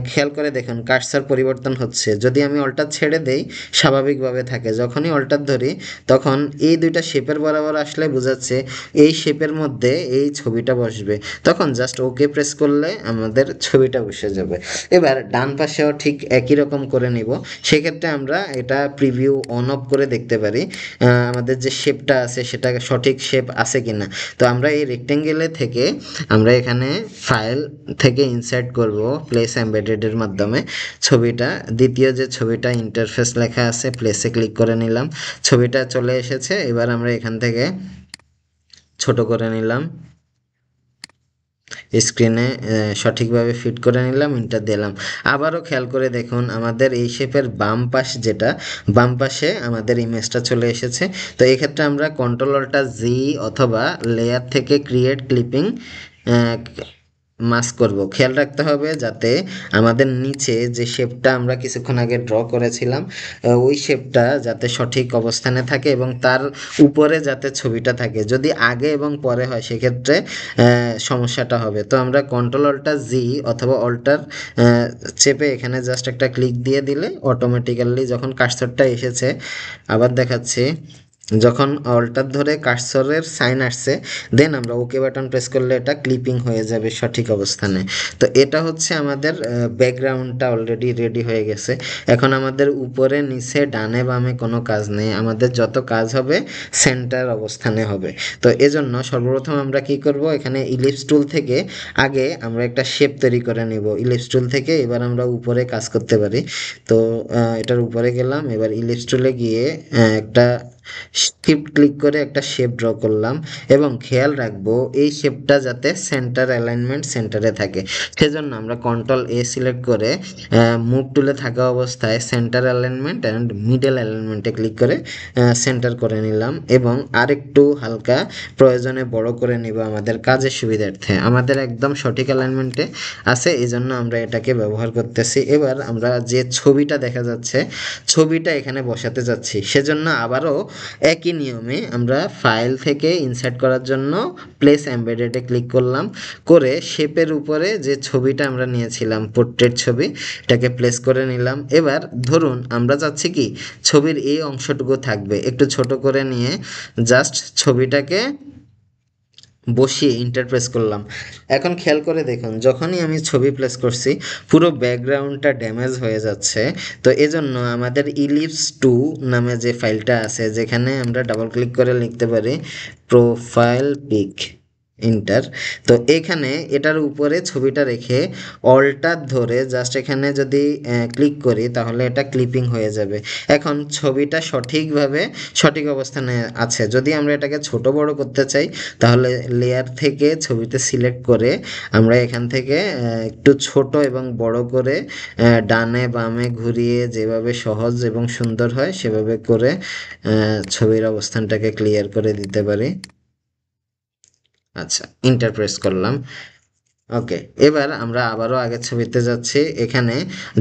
A: খেয়াল করে দেখুন কার্সার পরিবর্তন হচ্ছে। যদি আমি অল্টার ছেড়ে দেই স্বাভাবিকভাবে থাকে, যখনই অল্টার ধরি তখন এই দুইটা শেপের বরাবর আসলে বোঝাচ্ছে এই শেপের মধ্যে এই ছবিটা বসবে। তখন জাস্ট ওকে প্রেস করলে আমাদের ছবিটা বসে যাবে। এবার ডান পাশেও ঠিক একই রকম করে নিব। সেক্ষেত্রে আমরা এটা প্রিভিউ অন অফ করে দেখতে পারি আমাদের যে শেপটা আছে সেটা সঠিক শেপ আছে কিনা। তো আমরা এই রেক্টেঙ্গেলে থেকে আমরা এখানে ফাইল থেকে ইনসার্ট করব প্লেস এমবেডেডের মাধ্যমে ছবিটা। দ্বিতীয় যে ছবিটা ইন্টারফেস লেখা আছে, প্লেসে ক্লিক করে নিলাম, ছবিটা চলে এসেছে। এবার আমরা এখান থেকে ছোট করে নিলাম, স্ক্রিনে সঠিকভাবে ফিট করে নিলাম, ইন্টার দিলাম। আবারও খেয়াল করে দেখুন আমাদের এই শেপের বাম পাশ যেটা, বাম পাশে আমাদের ইমেজটা চলে এসেছে। তো এক্ষেত্রে আমরা কন্ট্রোল অল্টার জি অথবা লেয়ার থেকে ক্রিয়েট ক্লিপিং মাস্ক করব। খেয়াল রাখতে হবে যাতে আমাদের নিচে যে শেপটা আমরা কিছুক্ষণ আগে ড্র করেছিলাম ওই শেপটা যাতে সঠিক অবস্থানে থাকে এবং তার উপরে যাতে ছবিটা থাকে। যদি আগে এবং পরে হয় সেক্ষেত্রে সমস্যাটা হবে। তো আমরা কন্ট্রোল অল্টার জি অথবা অল্টার চেপে এখানে জাস্ট একটা ক্লিক দিয়ে দিলে অটোমেটিক্যালি যখন কার্সরটা এসেছে, আবার দেখাচ্ছি, যখন অল্টার ধরে কার্সরের সাইন আসছে দেন আমরা ওকে বাটন প্রেস করলে এটা ক্লিপিং হয়ে যাবে সঠিক অবস্থানে। তো এটা হচ্ছে আমাদের ব্যাকগ্রাউন্ডটা অলরেডি রেডি হয়ে গেছে। এখন আমাদের উপরে নিচে ডানে বামে কোনো কাজ নেই, আমাদের যত কাজ হবে সেন্টার অবস্থানে হবে। তো এজন্য সর্বপ্রথম আমরা কি করব, এখানে ইলিপস টুল থেকে আগে আমরা একটা শেপ তৈরি করে নিব। ইলিপস টুল থেকে এবার আমরা উপরে কাজ করতে পারি। তো এটার উপরে গেলাম, এবার ইলিপস টুলে গিয়ে একটা শিফট ক্লিক করে একটা শেপ ড্র করলাম এবং খেয়াল রাখবো এই শেপটা যাতে সেন্টার অ্যালাইনমেন্ট সেন্টারে থাকে। সেজন্য আমরা কন্ট্রোল এ সিলেক্ট করে মুভ টুলে থাকা অবস্থায় সেন্টার অ্যালাইনমেন্ট অ্যান্ড মিডল অ্যালাইনমেন্টে ক্লিক করে সেন্টার করে নিলাম এবং আরেকটু হালকা প্রয়োজনে বড় করে নিব আমাদের কাজের সুবিধার্থে। আমাদের একদম সঠিক অ্যালাইনমেন্টে আছে, এই জন্য আমরা এটাকে ব্যবহার করতেছি। এবার আমরা যে ছবিটা দেখা যাচ্ছে ছবিটা এখানে বসাতে যাচ্ছি, সেজন্য আবারও একই নিয়মে আমরা ফাইল থেকে ইনসার্ট করার জন্য প্লেস এমবেডেডে ক্লিক করলাম, করে শেপের উপরে যে ছবিটা আমরা নিয়েছিলাম পোর্ট্রেট ছবি, এটাকে প্লেস করে নিলাম। এবার ধরুন আমরা চাচ্ছি কি ছবির এই অংশটুকু থাকবে, একটু ছোট করে নিয়ে জাস্ট ছবিটাকে বসিয়ে ইন্টার প্রেস করলাম। এখন খেয়াল করে দেখুন যখনই আমি ছবি প্লেস করছি পুরো ব্যাকগ্রাউন্ডটা ড্যামেজ হয়ে যাচ্ছে। তো এজন্য আমাদের ইলিপস টু নামে যে ফাইলটা আছে, যেখানে আমরা ডাবল ক্লিক করে লিখতে পারি প্রোফাইল পিক, ইন্টার। তো এখানে এটার উপরে ছবিটা রেখে অল্টার ধরে জাস্ট এখানে যদি ক্লিক করি তাহলে এটা ক্লিপিং হয়ে যাবে। এখন ছবিটা সঠিকভাবে সঠিক অবস্থানে আছে। যদি আমরা এটাকে ছোট বড় করতে চাই তাহলে লেয়ার থেকে ছবিতে সিলেক্ট করে আমরা এখান থেকে একটু ছোট এবং বড় করে ডানে বামে ঘুরিয়ে যেভাবে সহজ এবং সুন্দর হয় সেভাবে করে ছবির অবস্থানটাকে ক্লিয়ার করে দিতে পারি। আচ্ছা, ইন্টার প্রেস করলাম। ওকে, এবার আমরা আবারও আগের ছবিতে যাচ্ছি। এখানে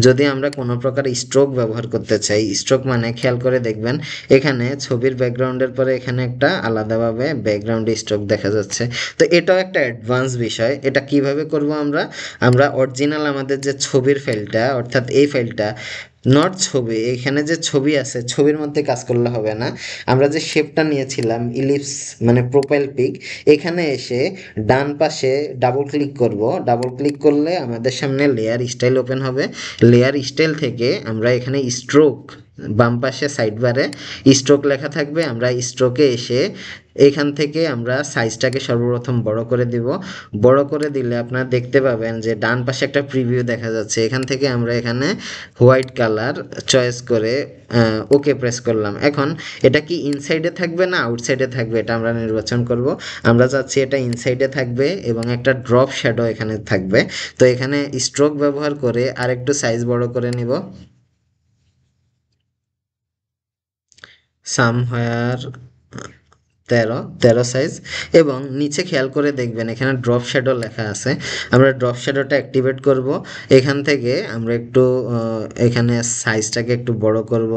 A: যদি আমরা কোনো প্রকার স্ট্রোক ব্যবহার করতে চাই, স্ট্রোক মানে খেয়াল করে দেখবেন এখানে ছবির ব্যাকগ্রাউন্ডের পরে এখানে একটা আলাদাভাবে ব্যাকগ্রাউন্ডে স্ট্রোক দেখা যাচ্ছে। তো এটাও একটা অ্যাডভান্স বিষয়। এটা কিভাবে করব আমরা, আমরা অরিজিনাল আমাদের যে ছবির ফাইলটা অর্থাৎ এই ফাইলটা নট ছবি, এখানে যে ছবি আছে ছবির মধ্যে কাজ করলে হবে না। আমরা যে শেপটা নিয়েছিলাম ইলিপস মানে প্রোফাইল পিক, এখানে এসে ডান পাশে ডাবল ক্লিক করব। ডাবল ক্লিক করলে আমাদের সামনে লেয়ার স্টাইল ওপেন হবে। লেয়ার স্টাইল থেকে আমরা এখানে স্ট্রোক বাম পাশে সাইড বারে স্ট্রোক লেখা থাকবে। আমরা স্ট্রোকে এসে এখান থেকে আমরা সাইজটাকে সর্বপ্রথম বড় করে দিব। বড় করে দিলে আপনারা দেখতে পাবেন যে ডান পাশে একটা প্রিভিউ দেখা যাচ্ছে। এখান থেকে আমরা এখানে হোয়াইট কালার চয়েস করে ওকে প্রেস করলাম। এখন এটা কি ইনসাইডে থাকবে না আউটসাইডে থাকবে এটা আমরা নির্বাচন করব। আমরা চাচ্ছি এটা ইনসাইডে থাকবে এবং একটা ড্রপ শ্যাডো এখানে থাকবে। তো এখানে স্ট্রোক ব্যবহার করে আরেকটু সাইজ বড় করে নিব, সামহায়ার 13 সাইজ। এবং নিচে খেয়াল করে দেখবেন এখানে ড্রপ শ্যাডো লেখা আছে। আমরা ড্রপ শ্যাডোটা অ্যাক্টিভেট করব। এখান থেকে আমরা একটু এখানে সাইজটাকে একটু বড় করব,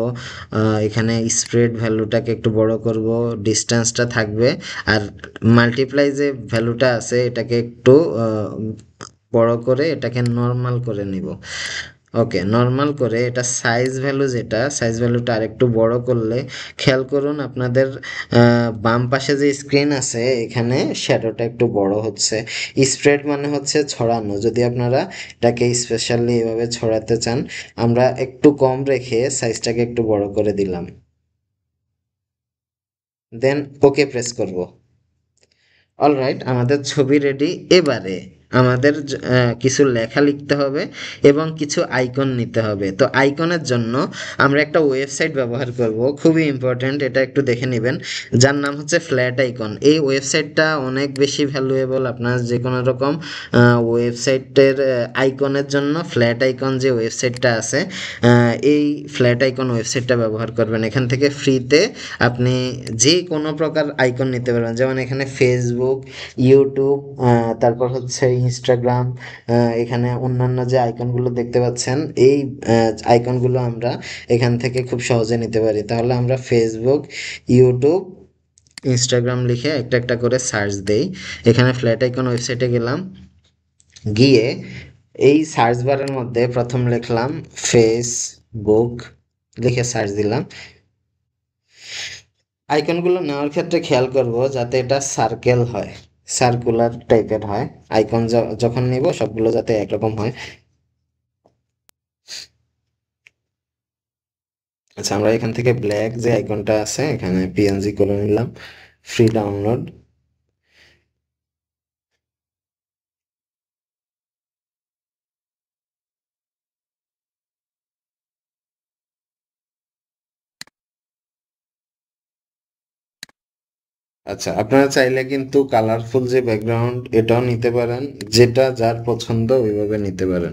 A: এখানে স্প্রেড ভ্যালুটাকে একটু বড় করব, ডিস্টেন্সটা থাকবে। আর মাল্টিপ্লাই যে ভ্যালুটা আছে এটাকে একটু বড় করে এটাকে নর্মাল করে নিব। ওকে, নর্মাল করে এটা সাইজ ভ্যালু, যেটা সাইজ ভ্যালুটা আরেকটু বড় করলে খেয়াল করুন আপনাদের বাম পাশে যে স্ক্রিন আছে এখানে শ্যাডোটা একটু বড় হচ্ছে। স্প্রেড মানে হচ্ছে ছড়ানো, যদি আপনারা এটাকে স্পেশালি এভাবে ছড়াতে চান। আমরা একটু কম রেখে সাইজটাকে একটু বড় করে দিলাম, দেন ওকে প্রেস করব। অলরাইট, আমাদের ছবি রেডি। এবারে আমাদের কিছু লেখা লিখতে হবে এবং কিছু আইকন নিতে হবে। তো আইকনের জন্য আমরা একটা ওয়েবসাইট ব্যবহার করব, খুবই ইম্পর্ট্যান্ট, এটা একটু দেখে নেবেন, যার নাম হচ্ছে ফ্ল্যাট আইকন। এই ওয়েবসাইটটা অনেক বেশি ভ্যালুয়েবল। আপনার যে কোনো রকম ওয়েবসাইটের আইকনের জন্য ফ্ল্যাট আইকন যে ওয়েবসাইটটা আছে, এই ফ্ল্যাট আইকন ওয়েবসাইটটা ব্যবহার করবেন। এখান থেকে ফ্রিতে আপনি যে কোনো প্রকার আইকন নিতে পারবেন, যেমন এখানে ফেসবুক, ইউটিউব, তারপর হচ্ছে ইনস্টাগ্রাম, এখানে অন্যান্য যে আইকনগুলো দেখতে পাচ্ছেন এই আইকনগুলো আমরা এখান থেকে খুব সহজে নিতে পারি। তাহলে আমরা ফেসবুক, ইউটিউব, ইনস্টাগ্রাম লিখে একটা একটা করে সার্চ দেই। এখানে ফ্ল্যাট আইকন ওয়েবসাইটে গেলাম, গিয়ে এই সার্চ বারের মধ্যে প্রথম লিখলাম ফেসবুক, লিখে সার্চ দিলাম। আইকনগুলো নেওয়ার ক্ষেত্রে খেয়াল করব যাতে এটা সার্কেল হয়, সার্কুলার টাইপের হয়। আইকন যখন নিব সবগুলো যাতে একরকম হয়। আচ্ছা, আমরা এখান থেকে ব্ল্যাক যে আইকনটা আছে এখানে পিএনজি করে নিলাম, ফ্রি ডাউনলোড। আচ্ছা, আপনারা চাইলে কিন্তু কালারফুল যে ব্যাকগ্রাউন্ড এটাও নিতে পারেন, যেটা যার পছন্দ ওইভাবে নিতে পারেন।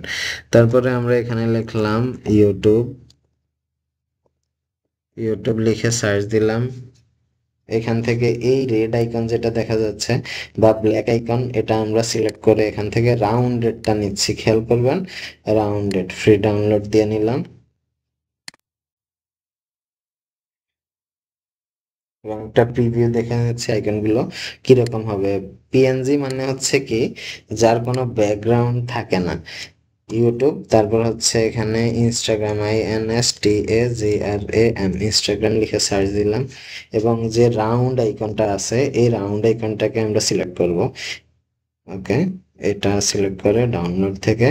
A: তারপরে আমরা এখানে লিখলাম ইউটিউব, ইউটিউব লিখে সার্চ দিলাম। এখান থেকে এই রেড আইকন যেটা দেখা যাচ্ছে বা ব্ল্যাক আইকন, এটা আমরা সিলেক্ট করে এখান থেকে রাউন্ডেডটা নিচ্ছি, খেয়াল করবেন, রাউন্ডেড ফ্রি ডাউনলোড দিয়ে নিলাম। এবং একটা প্রিভিউ দেখে নিচ্ছি আইকনগুলো কিরকম হবে। পিএনজি মানে হচ্ছে কি, যার কোনো ব্যাকগ্রাউন্ড থাকে না। ইউটিউব, তারপর হচ্ছে এখানে ইনস্টাগ্রাম, INSTAGRAM, ইনস্টাগ্রাম লিখে সার্চ দিলাম। এবং যে রাউন্ড আইকনটা আছে এই রাউন্ড আইকনটাকে আমরা সিলেক্ট করব। ওকে, এটা সিলেক্ট করে ডাউনলোড থেকে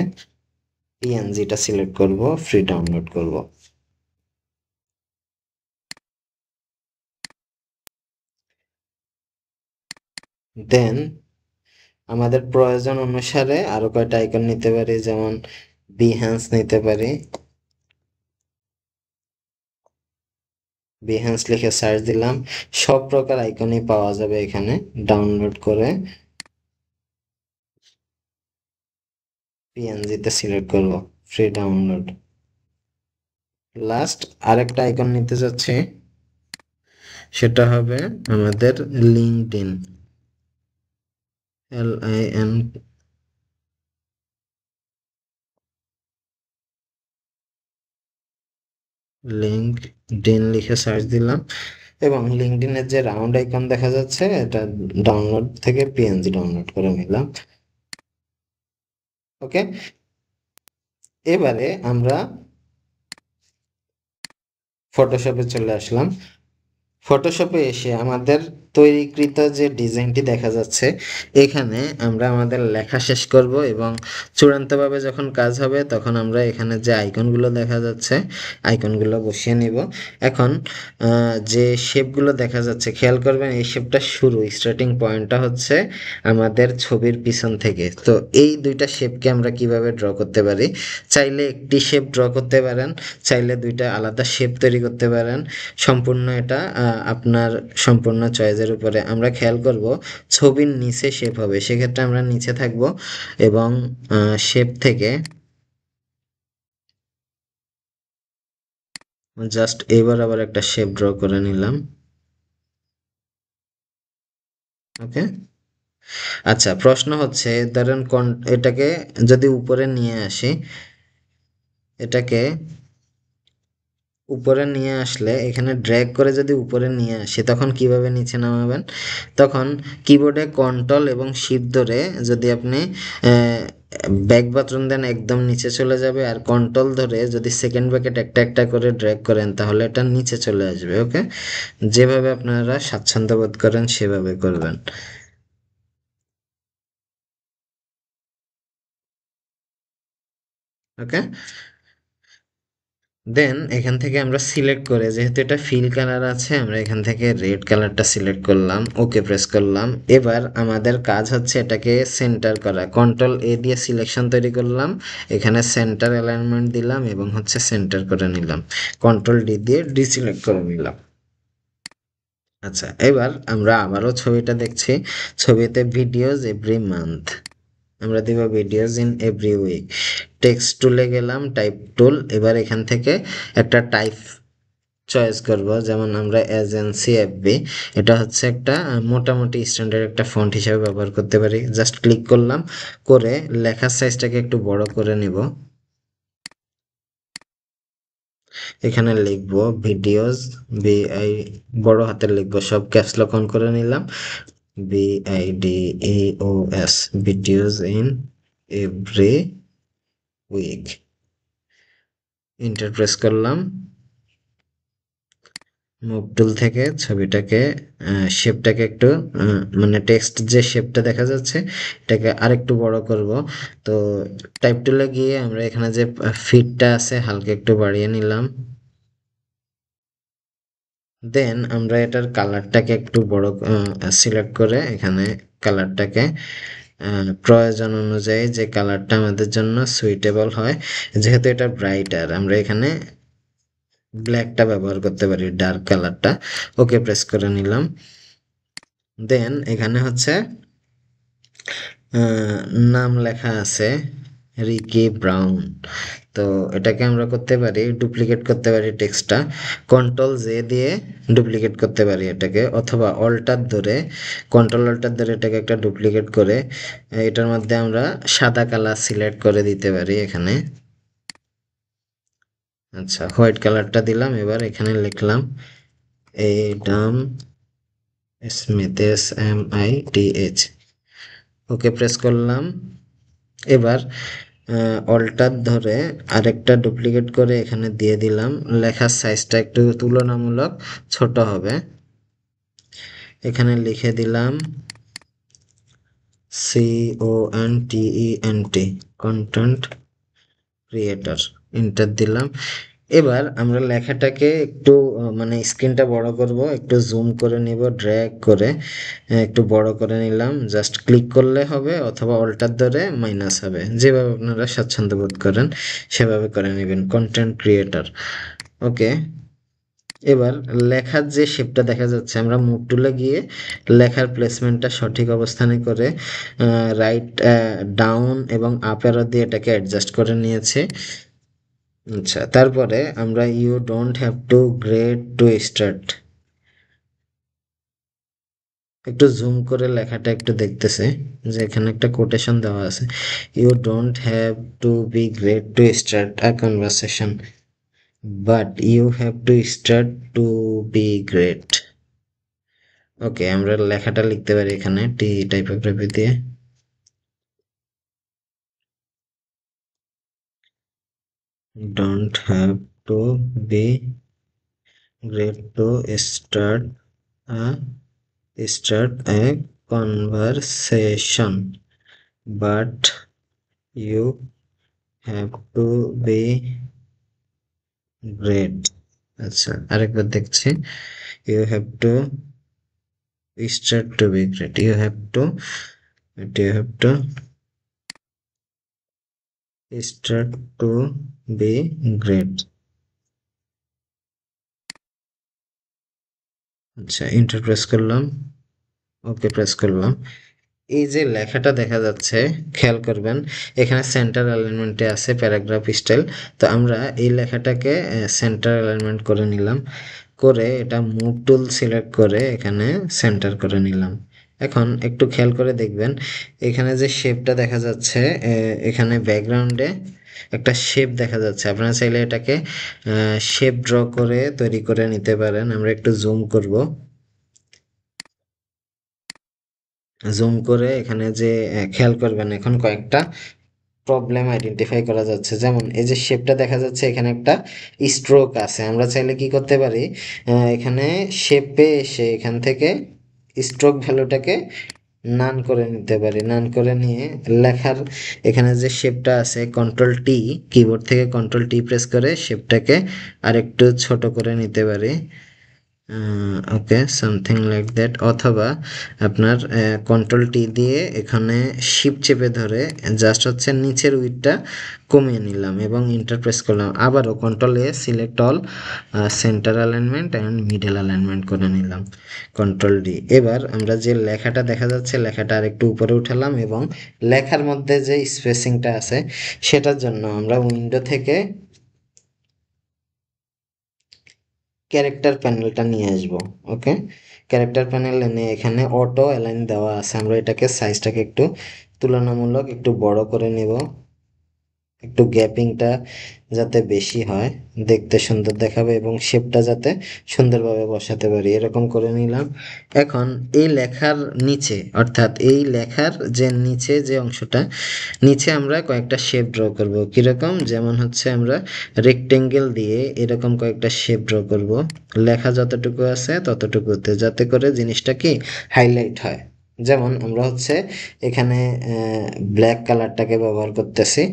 A: পিএনজিটা সিলেক্ট করব, ফ্রি ডাউনলোড করব। দেন আমাদের প্রয়োজন অনুসারে আরো কয়টা আইকন নিতে পারি, যেমন বিহ্যান্স নিতে পারি। বিহ্যান্স লিখে সার্চ দিলাম, সব প্রকার আইকনই পাওয়া যাবে এখানে। ডাউনলোড করে পিএনজিতে সিলেক্ট করব, ফ্রি ডাউনলোড। লাস্ট আরেকটা আইকন নিতে যাচ্ছি, সেটা হবে আমাদের লিঙ্কডইন, LIN, লিঙ্কডইন লিখে সার্চ দিলাম। এবং লিঙ্কডইনের যে রাউন্ড আইকন দেখা যাচ্ছে এটা ডাউনলোড থেকে পিএনজি ডাউনলোড করে নিলাম। ওকে, এবারে আমরা ফটোশপে চলে আসলাম। ফটোশপে এসে আমাদের তৈরিকৃত যে ডিজাইনটি দেখা যাচ্ছে, এখানে আমরা আমাদের লেখা শেষ করব এবং চূড়ান্তভাবে যখন কাজ হবে তখন আমরা এখানে যে আইকনগুলো দেখা যাচ্ছে আইকনগুলো বসিয়ে নিব। এখন যে শেপগুলো দেখা যাচ্ছে খেয়াল করবেন, এই শেপটা শুরু স্টার্টিং পয়েন্টটা হচ্ছে আমাদের ছবির পিছন থেকে। তো এই দুইটা শেপকে আমরা কিভাবে ড্র করতে পারি, চাইলে একটি শেপ ড্র করতে পারেন, চাইলে দুইটা আলাদা শেপ তৈরি করতে পারেন। সম্পূর্ণ এটা আপনার সম্পূর্ণ চয়েসের উপরে। আমরা খেয়াল করব ছবির নিচে শেপ হবে, সেক্ষেত্রে আমরা নিচে থাকব এবং শেপ থেকে জাস্ট এবার আবার একটা শেপ ড্র করে নিলাম। ওকে, আচ্ছা প্রশ্ন হচ্ছে ধরেন এটাকে যদি উপরে নিয়ে আসি, এটাকে উপরে নিয়ে আসলে এখানে ড্র্যাগ করে যদি উপরে নিয়ে আসি তখন কিভাবে নিচে নামাবেন? তখন কিবোর্ডে কন্ট্রোল এবং শিফট ধরে যদি আপনি ব্যাক বাটন দেন একদম নিচে চলে যাবে, আর কন্ট্রোল ধরে যদি সেকেন্ড ব্র্যাকেট একটা একটা করে ড্র্যাগ করেন তাহলে এটা নিচে চলে আসবে। ওকে, যেভাবে আপনারা স্বাচ্ছন্দ্য বোধ করেন সেভাবে করবেন। ওকে, দেন এখান থেকে আমরা সিলেক্ট করে, যেহেতু এটা ফিল কালার আছে, আমরা এখান থেকে রেড কালারটা সিলেক্ট করলাম, ওকে প্রেস করলাম। এবার আমাদের কাজ হচ্ছে এটাকে সেন্টার করা। কন্ট্রোল এ দিয়ে সিলেকশন তৈরি করলাম, এখানে সেন্টার অ্যালাইনমেন্ট দিলাম এবং হচ্ছে সেন্টার করে নিলাম। কন্ট্রোল ডি দিয়ে ডিসিলেক্ট করে নিলাম। আচ্ছা, এবার আমরা আবারও ছবিটা দেখছি। ছবিতে ভিডিওস এভরি মান্থ, আমরা দিব videos in every week. Text টুলে গেলাম, টাইপ টুল। এবার এখান থেকে একটা টাইপ চয়েস করব, যেমন আমরা এজেন্সি এফবি, এটা হচ্ছে একটা মোটামুটি স্ট্যান্ডার্ড একটা ফন্ট হিসেবে ব্যবহার করতে পারি। জাস্ট ক্লিক করলাম, করে লেখার সাইজটাকে একটু বড় করে নিব। এখানে লিখব ভিডিওস, বিআই বড় হাতের লিখব, সব ক্যাপস লক অন করে নিলাম। VIDEOS, videos in every week. Enter press করলাম। মুভ টুল থেকে ছবিটাকে শেপটাকে একটু মানে টেক্সট যে শেপটা দেখা যাচ্ছে এটাকে আরেকটু বড় করব। তো টাইপ টুলে গিয়ে আমরা এখানে যে ফিটটা আছে হালকা একটু বাড়িয়ে নিলাম। দেন আমরা এটার কালারটাকে একটু বড় সিলেক্ট করে এখানে কালারটাকে প্রয়োজন অনুযায়ী যে কালারটা আমাদের জন্য সুইটেবল হয়, যেহেতু এটা ব্রাইটার আমরা এখানে ব্ল্যাকটা ব্যবহার করতে পারি, ডার্ক কালারটা। ওকে প্রেস করে নিলাম। দেন এখানে হচ্ছে নাম লেখা আছে রিকি ব্রাউন। তো এটাকে আমরা করতে পারি, ডুপ্লিকেট করতে পারি টেক্সটটা। কন্ট্রোল জে দিয়ে ডুপ্লিকেট করতে পারি এটাকে, অথবা অল্টার ধরে, কন্ট্রোল অল্টার ধরে এটাকে একটা ডুপ্লিকেট করে এটার মধ্যে আমরা সাদা কালার সিলেক্ট করে দিতে পারি এখানে। আচ্ছা, হোয়াইট কালারটা দিলাম। এবার এখানে লিখলাম এডাম স্মিথ, SMITH। ওকে প্রেস করলাম। এবার অল্টার ধরে আরেকটা ডুপ্লিকেট করে এখানে দিয়ে দিলাম, লেখার সাইজটা একটু তুলনামূলক ছোট হবে। এখানে লিখে দিলাম CONTENT, কন্টেন্ট ক্রিয়েটর। এন্টার দিলাম। এবার আমরা লেখাটাকে একটু মানে স্ক্রিনটা বড় করব, একটু জুম করে নিব, ড্র্যাগ করে একটু বড় করে নিলাম। জাস্ট ক্লিক করলে হবে, অথবা অল্টার ধরে মাইনাস হবে, যেভাবে আপনারা স্বাচ্ছন্দ্য বোধ করেন সেভাবে করে নেবেন। Content creator. ওকে, এবার লেখার যে শেপটা দেখা যাচ্ছে, আমরা মুভ টুলে গিয়ে লেখার প্লেসমেন্টটা সঠিক অবস্থানে করে রাইট ডাউন এবং আপ অ্যারো দিয়ে এটাকে অ্যাডজাস্ট করে নিয়েছে। আচ্ছা, তারপরে আমরা you don't have to grade to start, একটু জুম করে লেখাটা একটু দেখতেছে যে এখানে একটা কোটেশন দেওয়া আছে, you don't have to be great to start a conversation, but you have to start to be great. Okay, আমরা লেখাটা লিখতে পারি এখানে টি টাইপোগ্রাফি দিয়ে, don't have to be great to start a start a conversation, but you have to be great. আচ্ছা, আরেকবার দেখছি। You have to start to be great. You have to start to be great. আচ্ছা, enter press করলাম, ওকে press করলাম। এই যে লেখাটা দেখা যাচ্ছে, খেয়াল করবেন এখানে সেন্টার অ্যালাইনমেন্টে আছে প্যারাগ্রাফ স্টাইল। তো আমরা এই লেখাটাকে সেন্টার অ্যালাইনমেন্ট করে নিলাম, করে এটা মুভ টুল সিলেক্ট করে এখানে সেন্টার করে নিলাম। এখন একটু খেয়াল করে দেখবেন এখানে যে শেপটা দেখা যাচ্ছে, এখানে ব্যাকগ্রাউন্ডে একটা শেপ দেখা যাচ্ছে। আপনারা চাইলে এটাকে শেপ ড্র করে তৈরি করে নিতে পারেন। আমরা একটু জুম করব, জুম করে এখানে যে খেয়াল করবেন এখন কয়েকটা প্রবলেম আইডেন্টিফাই করা যাচ্ছে। যেমন এই যে শেপটা দেখা যাচ্ছে, এখানে একটা স্ট্রোক আছে। আমরা চাইলে কি করতে পারি, এখানে শেপে এসে এখান থেকে স্ট্রোক ভ্যালুটাকে নান করে নিতে পারি। নান করে নিয়ে লেখার এখানে যে শেপটা আছে, কন্ট্রোল টি, কিবোর্ড থেকে কন্ট্রোল টি প্রেস করে শেপটাকে আরেকটু ছোট করে নিতে পারি। ওকে, সামথিং লাইক দ্যাট। অথবা আপনার কন্ট্রোল টি দিয়ে এখানে শিফট চেপে ধরে জাস্ট হচ্ছে নিচের উইডটা কমিয়ে নিলাম এবং এন্টার প্রেস করলাম। আবারও control A select all, centre alignment and middle alignment করে নিলাম, কন্ট্রোল ডি। এবার আমরা যে লেখাটা দেখা যাচ্ছে লেখাটা আরেকটু উপরে উঠালাম এবং লেখার মধ্যে যে স্পেসিংটা আছে সেটার জন্য আমরা উইন্ডো থেকে ক্যারেক্টার প্যানেলটা নিয়ে আসবো। ওকে, ক্যারেক্টার প্যানেল এনে এখানে অটো অ্যালাইন দেওয়া আছে। আমরা এটাকে সাইজটাকে একটু তুলনামূলক একটু বড় করে নেব, একটু গ্যাপিংটা যাতে বেশি হয়, দেখতে সুন্দর দেখাবে এবং শেপটা যাতে সুন্দরভাবে বসাতে পারি, এরকম করে নিলাম। এখন এই লেখার নিচে, অর্থাৎ এই লেখার যে নিচে যে অংশটা, নিচে আমরা কয়েকটা শেপ ড্র করব। কীরকম, যেমন হচ্ছে আমরা রেক্টেঙ্গেল দিয়ে এরকম কয়েকটা শেপ ড্র করব লেখা যতটুকু আছে ততটুকুতে, যাতে করে জিনিসটা কি হাইলাইট হয়। যেমন আমরা হচ্ছে এখানে ব্ল্যাক কালারটাকে ব্যবহার করতেছি,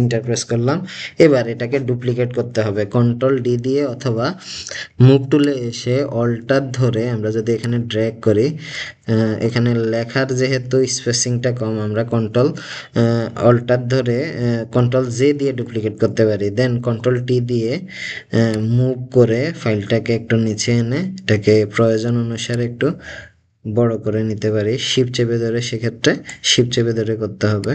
A: এন্টার প্রেস করলাম। এবার এটাকে ডুপ্লিকেট করতে হবে কন্ট্রোল ডি দিয়ে, অথবা মুভ টুলে এসে অল্টার ধরে আমরা যদি এখানে ড্র্যাগ করি, এখানে লেখার যেহেতু স্পেসিংটা কম, আমরা কন্ট্রোল অল্টার ধরে কন্ট্রোল জে দিয়ে ডুপ্লিকেট করতে পারি। দেন কন্ট্রোল টি দিয়ে মুভ করে ফাইলটাকে একটু নিচে এনে এটাকে প্রয়োজন অনুসারে একটু বড় করে নিতে পারি। শিফট চেপে ধরে, সেক্ষেত্রে শিফট চেপে ধরে করতে হবে।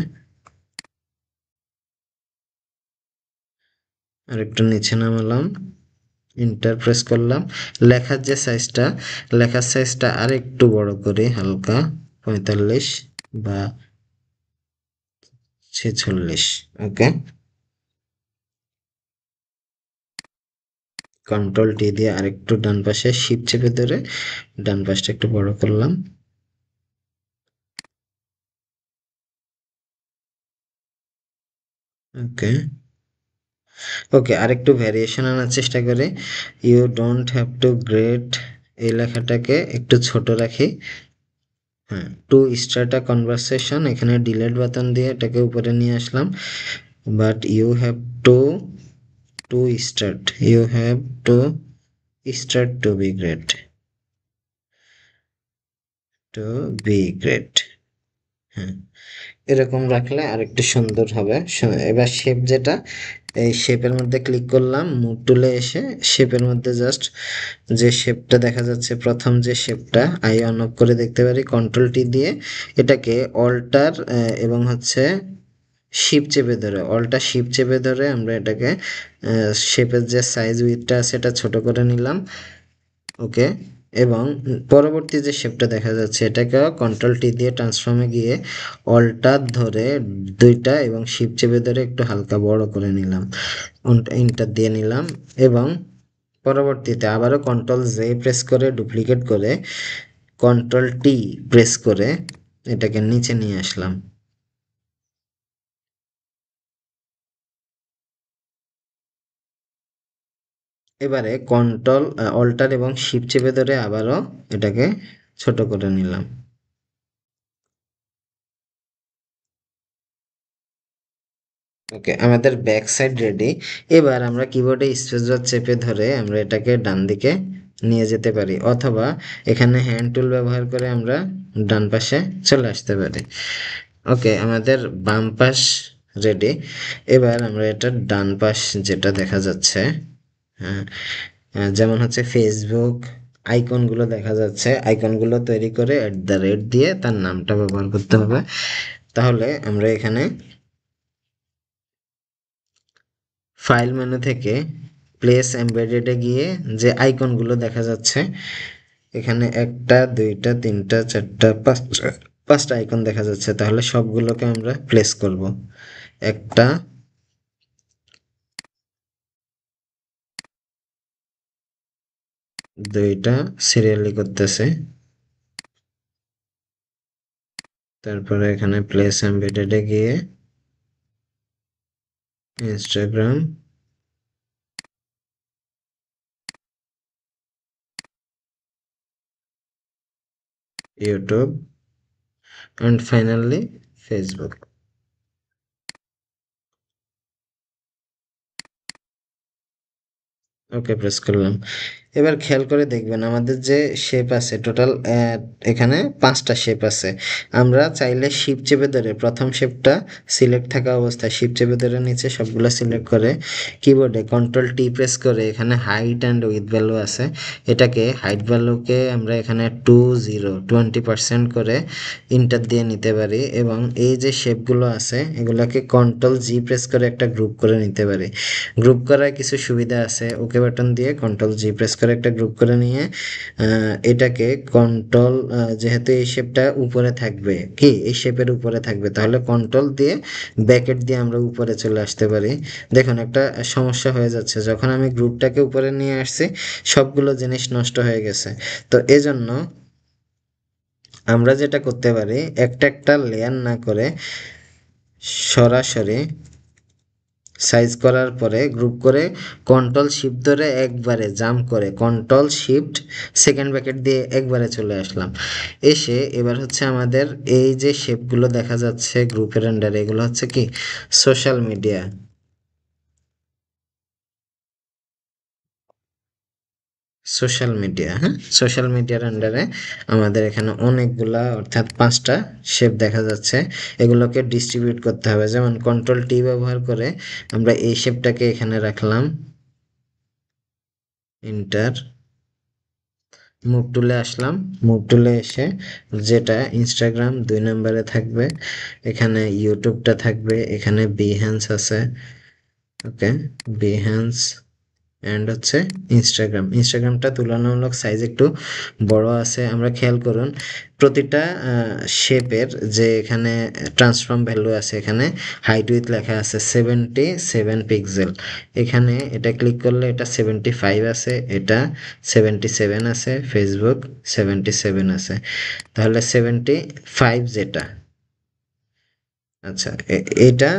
A: আর একটু নিচে নামালাম, এন্টার প্রেস করলাম। লেখার যে সাইজটা, লেখার সাইজটা আর একটু বড় করি, হালকা 45 বা 46। ওকে, কন্ট্রোল টি দিয়ে আরেকটু ডান পাশে শিফট চেপে ধরে ডান পাশটা একটু বড় করলাম। ওকে, ওকে, আরেকটু ভ্যারিয়েশন আনার চেষ্টা করে। You don't have to grade, এই লেখাটাকে একটু ছোট রাখি। হ্যাঁ, টু স্টার্ট আ কনভারসেশন, এখানে ডিলেট বাটন দিয়ে এটাকে উপরে নিয়ে আসলাম। But you have to start to be great, to be great. হ্যাঁ, এরকম রাখলে আরেকটু সুন্দর হবে। এবার শেপ যেটা, এই শেপের মধ্যে ক্লিক করলাম, মুভ টুলে এসে শেপের মধ্যে জাস্ট যে শেপটা দেখা যাচ্ছে, প্রথম যে শেপটা আই অন অফ করে দেখতে পারি, কন্ট্রোল টি দিয়ে এটাকে অল্টার এবং হচ্ছে শিপ চেপে ধরে, অল্টার শিপ চেপে ধরে আমরা এটাকে শেপের যে সাইজ উইথটা আছে এটা ছোট করে নিলাম। ওকে, এবং পরবর্তী যে শেপটা দেখা যাচ্ছে এটাকে কন্ট্রোল টি দিয়ে ট্রান্সফর্মে গিয়ে অল্টার ধরে দুইটা এবং শিপ চেপে ধরে একটু হালকা বড় করে নিলাম, এন্টার দিয়ে নিলাম। এবং পরবর্তীতে আবারও কন্ট্রোল জে প্রেস করে ডুপ্লিকেট করে কন্ট্রোল টি প্রেস করে এটাকে নিচে নিয়ে আসলাম। এবারে কন্ট্রোল অল্টার এবং শিফট চেপে ধরে আবারও এটাকে ছোট করে নিলাম। ওকে, আমাদের ব্যাক সাইড রেডি। এবার আমরা কিবোর্ডে স্পেস বার চেপে ধরে আমরা এটাকে ডান দিকে নিয়ে যেতে পারি, অথবা এখানে হ্যান্ড টুল ব্যবহার করে আমরা ডান পাশে চলে আসতে পারি। ওকে, আমাদের বাম পাশ রেডি। এবার আমরা এটা ডান পাশ যেটা দেখা যাচ্ছে, হ্যাঁ, যেমন হচ্ছে ফেসবুক আইকনগুলো দেখা যাচ্ছে, আইকনগুলো তৈরি করে @ দিয়ে তার নামটা ব্যবহার করতে হবে। তাহলে আমরা এখানে ফাইল মেনু থেকে প্লেস এমবেডেডে গিয়ে যে আইকনগুলো দেখা যাচ্ছে, এখানে 1টা 2টা 3টা 4টা 5টা আইকন দেখা যাচ্ছে, তাহলে সবগুলোকে আমরা প্লেস করব। 1টা 2টা সিরিয়ালি করতেছে, তারপরে এখানে প্লেস এমবেডেডে গিয়ে Instagram, YouTube and finally Facebook. Okay, press করলাম। এবার খেয়াল করে দেখবেন আমাদের যে শেপ আছে টোটাল, এখানে 5টা শেপ আছে। আমরা চাইলে শিপ চেপে ধরে প্রথম শেপটা সিলেক্ট থাকা অবস্থায় শিপ চেপে ধরে নিচে সবগুলো সিলেক্ট করে কিবোর্ডে Ctrl+T প্রেস করে এখানে হাইট অ্যান্ড উইথ ভ্যালু আছে, এটাকে হাইট ভ্যালুকে আমরা এখানে 20% করে ইন্টার দিয়ে নিতে পারি, এবং এই যে শেপগুলো আছে এগুলোকে Ctrl+G প্রেস করে একটা গ্রুপ করে নিতে পারি। গ্রুপ করার কিছু সুবিধা আছে, ওকে বাটন দিয়ে Ctrl+G প্রেস করে একটা গ্রুপ করে নিয়ে এটাকে যেহেতু এই শেপটা উপরে থাকবে, কি এই শেপের উপরে থাকবে, তাহলে কন্ট্রোল দিয়ে ব্র্যাকেট দিয়ে আমরা উপরে চলে আসতে পারি। দেখুন একটা সমস্যা হয়ে যাচ্ছে, যখন আমি গ্রুপটাকে উপরে নিয়ে আসছি সবগুলো জিনিস নষ্ট হয়ে গেছে। তো এজন্য আমরা যেটা করতে পারি, একটা একটা লেয়ার না করে সরাসরি সাইজ করার পরে গ্রুপ করে Ctrl+Shift ধরে একবারে জাম্প করে Ctrl+Shift সেকেন্ড ব্র্যাকেট দিয়ে একবারে চলে আসলাম। এসে এবার হচ্ছে আমাদের এই যে শেপগুলো দেখা যাচ্ছে গ্রুপের আন্ডারে, এগুলো হচ্ছে কি সোশ্যাল মিডিয়া। সোশ্যাল মিডিয়া, হ্যাঁ, সোশ্যাল মিডিয়ার আন্ডারে আমাদের এখানে অনেকগুলা অর্থাৎ 5টা শেপ দেখা যাচ্ছে। এগুলোকে ডিস্ট্রিবিউট করতে হবে, যেমন Ctrl+T ব্যবহার করে আমরা এই শেপটাকে এখানে রাখলাম, এন্টার, মুভ টুলে আসলাম, মুভ টুলে এসে যেটা ইনস্টাগ্রাম 2 নম্বরে থাকবে, এখানে ইউটিউবটা থাকবে, এখানে বিহ্যান্স আছে, ওকে, বিহ্যান্স অ্যান্ড হচ্ছে ইনস্টাগ্রামটা তুলনামূলক সাইজ একটু বড় আছে। আমরা খেয়াল করুন প্রতিটা শেপের যে এখানে ট্রান্সফর্ম ভ্যালু আছে, এখানে হাইট উইথ লেখা আছে 77 পিক্সেল, এখানে এটা ক্লিক করলে এটা 75 আছে, এটা 77 আছে, ফেসবুক 77 আছে, তাহলে 75 যেটা, আচ্ছা এটা,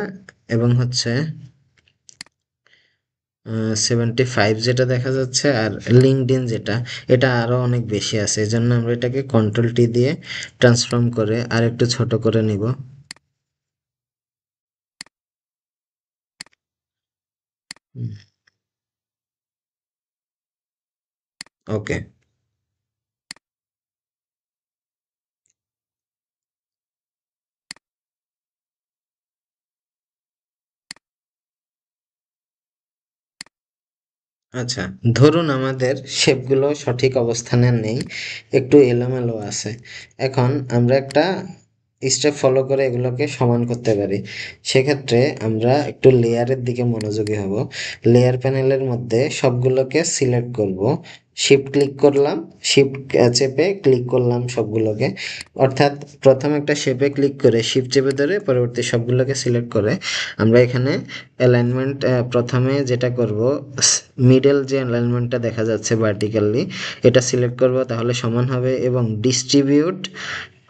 A: এবং হচ্ছে 75 যেটা দেখা যাচ্ছে, আর লিঙ্কডইন যেটা, এটা আরও অনেক বেশি আছে, এই জন্য আমরা এটাকে Ctrl+T দিয়ে ট্রান্সফর্ম করে আর একটু ছোট করে নিব। ওকে, আচ্ছা, ধরুন আমাদের শেপগুলো সঠিক অবস্থানে নেই, একটু এলোমেলো আছে। এখন আমরা একটা স্টেপ ফলো করে এগুলোকে সমান করতে পারি। সেক্ষেত্রে আমরা একটু লেয়ারের দিকে মনোযোগী হব। লেয়ার প্যানেলের মধ্যে সবগুলোকে সিলেক্ট করব, শিফট ক্লিক করলাম, শিফট চেপে ক্লিক করলাম সবগুলোকে, অর্থাৎ প্রথম একটা শেপে ক্লিক করে শিফট চেপে ধরে পরবর্তী সবগুলোকে সিলেক্ট করে আমরা এখানে অ্যালাইনমেন্ট, প্রথমে যেটা করব মিডল যে অ্যালাইনমেন্টটা দেখা যাচ্ছে ভার্টিক্যালি, এটা সিলেক্ট করব, তাহলে সমান হবে, এবং ডিস্ট্রিবিউট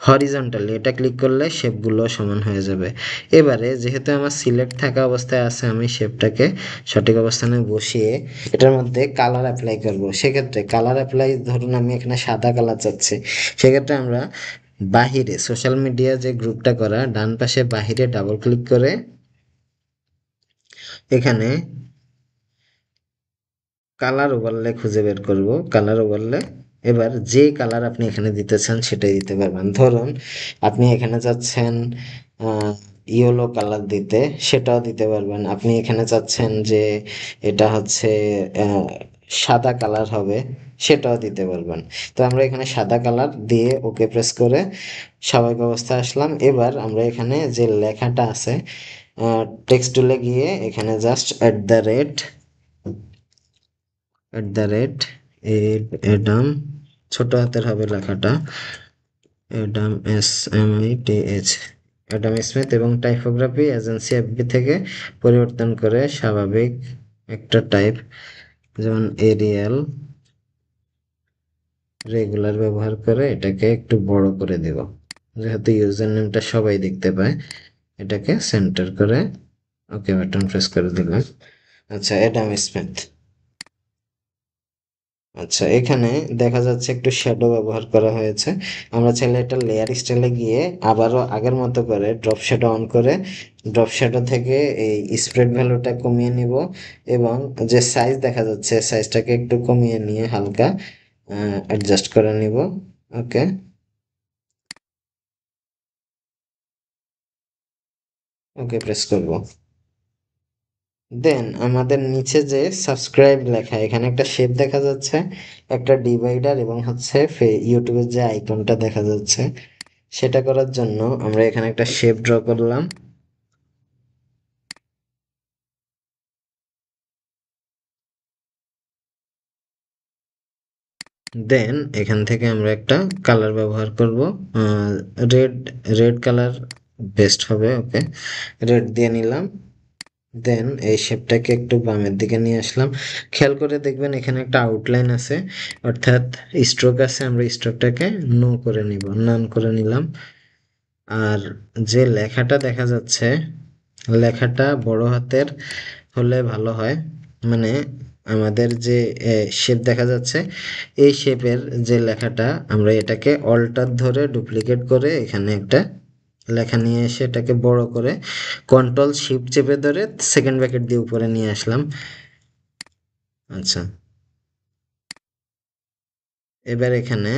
A: হরিজন্টালি এটা ক্লিক করলে শেপগুলো সমান হয়ে যাবে। এবারে যেহেতু আমার সিলেক্ট থাকা অবস্থায় আছে, আমি শেপটাকে সঠিক অবস্থানে বসিয়ে এটার মধ্যে কালার অ্যাপ্লাই করব। সেক্ষেত্রে কালার অ্যাপ্লাই, ধরুন আমি এখানে সাদা কালার চাচ্ছি, সেক্ষেত্রে আমরা বাহিরে সোশ্যাল মিডিয়া যে গ্রুপটা করা, ডান পাশে বাহিরে ডাবল ক্লিক করে এখানে কালার ওভারলে খুঁজে বের করব। কালার ওভারলে, এবার যে কালার আপনি এখানে দিতে চান সেটাই দিতে পারবেন। ধরুন আপনি এখানে চাচ্ছেন ইয়েলো কালার দিতে, সেটাও দিতে পারবেন। আপনি এখানে চাচ্ছেন যে এটা হচ্ছে আহ, সাদা কালার হবে, সেটাও দিতে পারবেন। তো আমরা এখানে সাদা কালার দিয়ে ওকে প্রেস করে স্বাভাবিক অবস্থায় আসলাম। এবার আমরা এখানে যে লেখাটা আছে, টেক্সট টুলে গিয়ে এখানে জাস্ট @, এডাম, ছোট হাতের হবে লেখাটা, SMITH, অ্যাডাম স্মিথ, এবং টাইপোগ্রাফি এজেন্সি FB থেকে পরিবর্তন করে স্বাভাবিক একটা টাইপ, যেমন এরিয়াল রেগুলার ব্যবহার করে এটাকে একটু বড় করে দেব, যেহেতু ইউজার নেমটা সবাই দেখতে পায়। এটাকে সেন্টার করে ওকে বাটন প্রেস করে দিলাম। আচ্ছা, অ্যাডাম স্মিথ। আচ্ছা, এখানে দেখা যাচ্ছে একটু শ্যাডো ব্যবহার করা হয়েছে। আমরা চাইলে এটা লেয়ার স্টাইলে গিয়ে আবারও আগের মতো করে ড্রপ শ্যাডো অন করে ড্রপ শ্যাডো থেকে এই স্প্রেড ভ্যালুটা কমিয়ে নিব, এবং যে সাইজ দেখা যাচ্ছে সাইজটাকে একটু কমিয়ে নিয়ে হালকা অ্যাডজাস্ট করে নিব। ওকে, ওকে প্রেস করব। দেন আমাদের নিচে যে সাবস্ক্রাইব লেখা, এখানে একটা শেপ দেখা যাচ্ছে, একটা ডিভাইডার, এবং হচ্ছে ইউটিউবের যে আইকনটা দেখা যাচ্ছে, সেটা করার জন্য আমরা এখানে একটা শেপ ড্র করলাম। দেন এখান থেকে আমরা একটা কালার ব্যবহার করব, রেড রেড কালার বেস্ট হবে। ওকে, রেড দিয়ে নিলাম। দেন এই শেপটাকে একটু বামের দিকে নিয়ে আসলাম। খেয়াল করে দেখবেন এখানে একটা আউটলাইন আছে, অর্থাৎ স্ট্রোক আছে, আমরা স্ট্রোকটাকে নো করে নিব, নান করে নিলাম। আর যে লেখাটা দেখা যাচ্ছে, লেখাটা বড় হাতের হলে ভালো হয়। মানে আমাদের যে শেপ দেখা যাচ্ছে, এই শেপের যে লেখাটা, আমরা এটাকে অল্টার ধরে ডুপ্লিকেট করে এখানে একটা লেখা নিয়ে এসে এটাকে বড় করে কন্ট্রোল শিফট চেপে ধরে সেকেন্ড ব্র্যাকেট দিয়ে উপরে নিয়ে আসলাম। আচ্ছা, এবার এখানে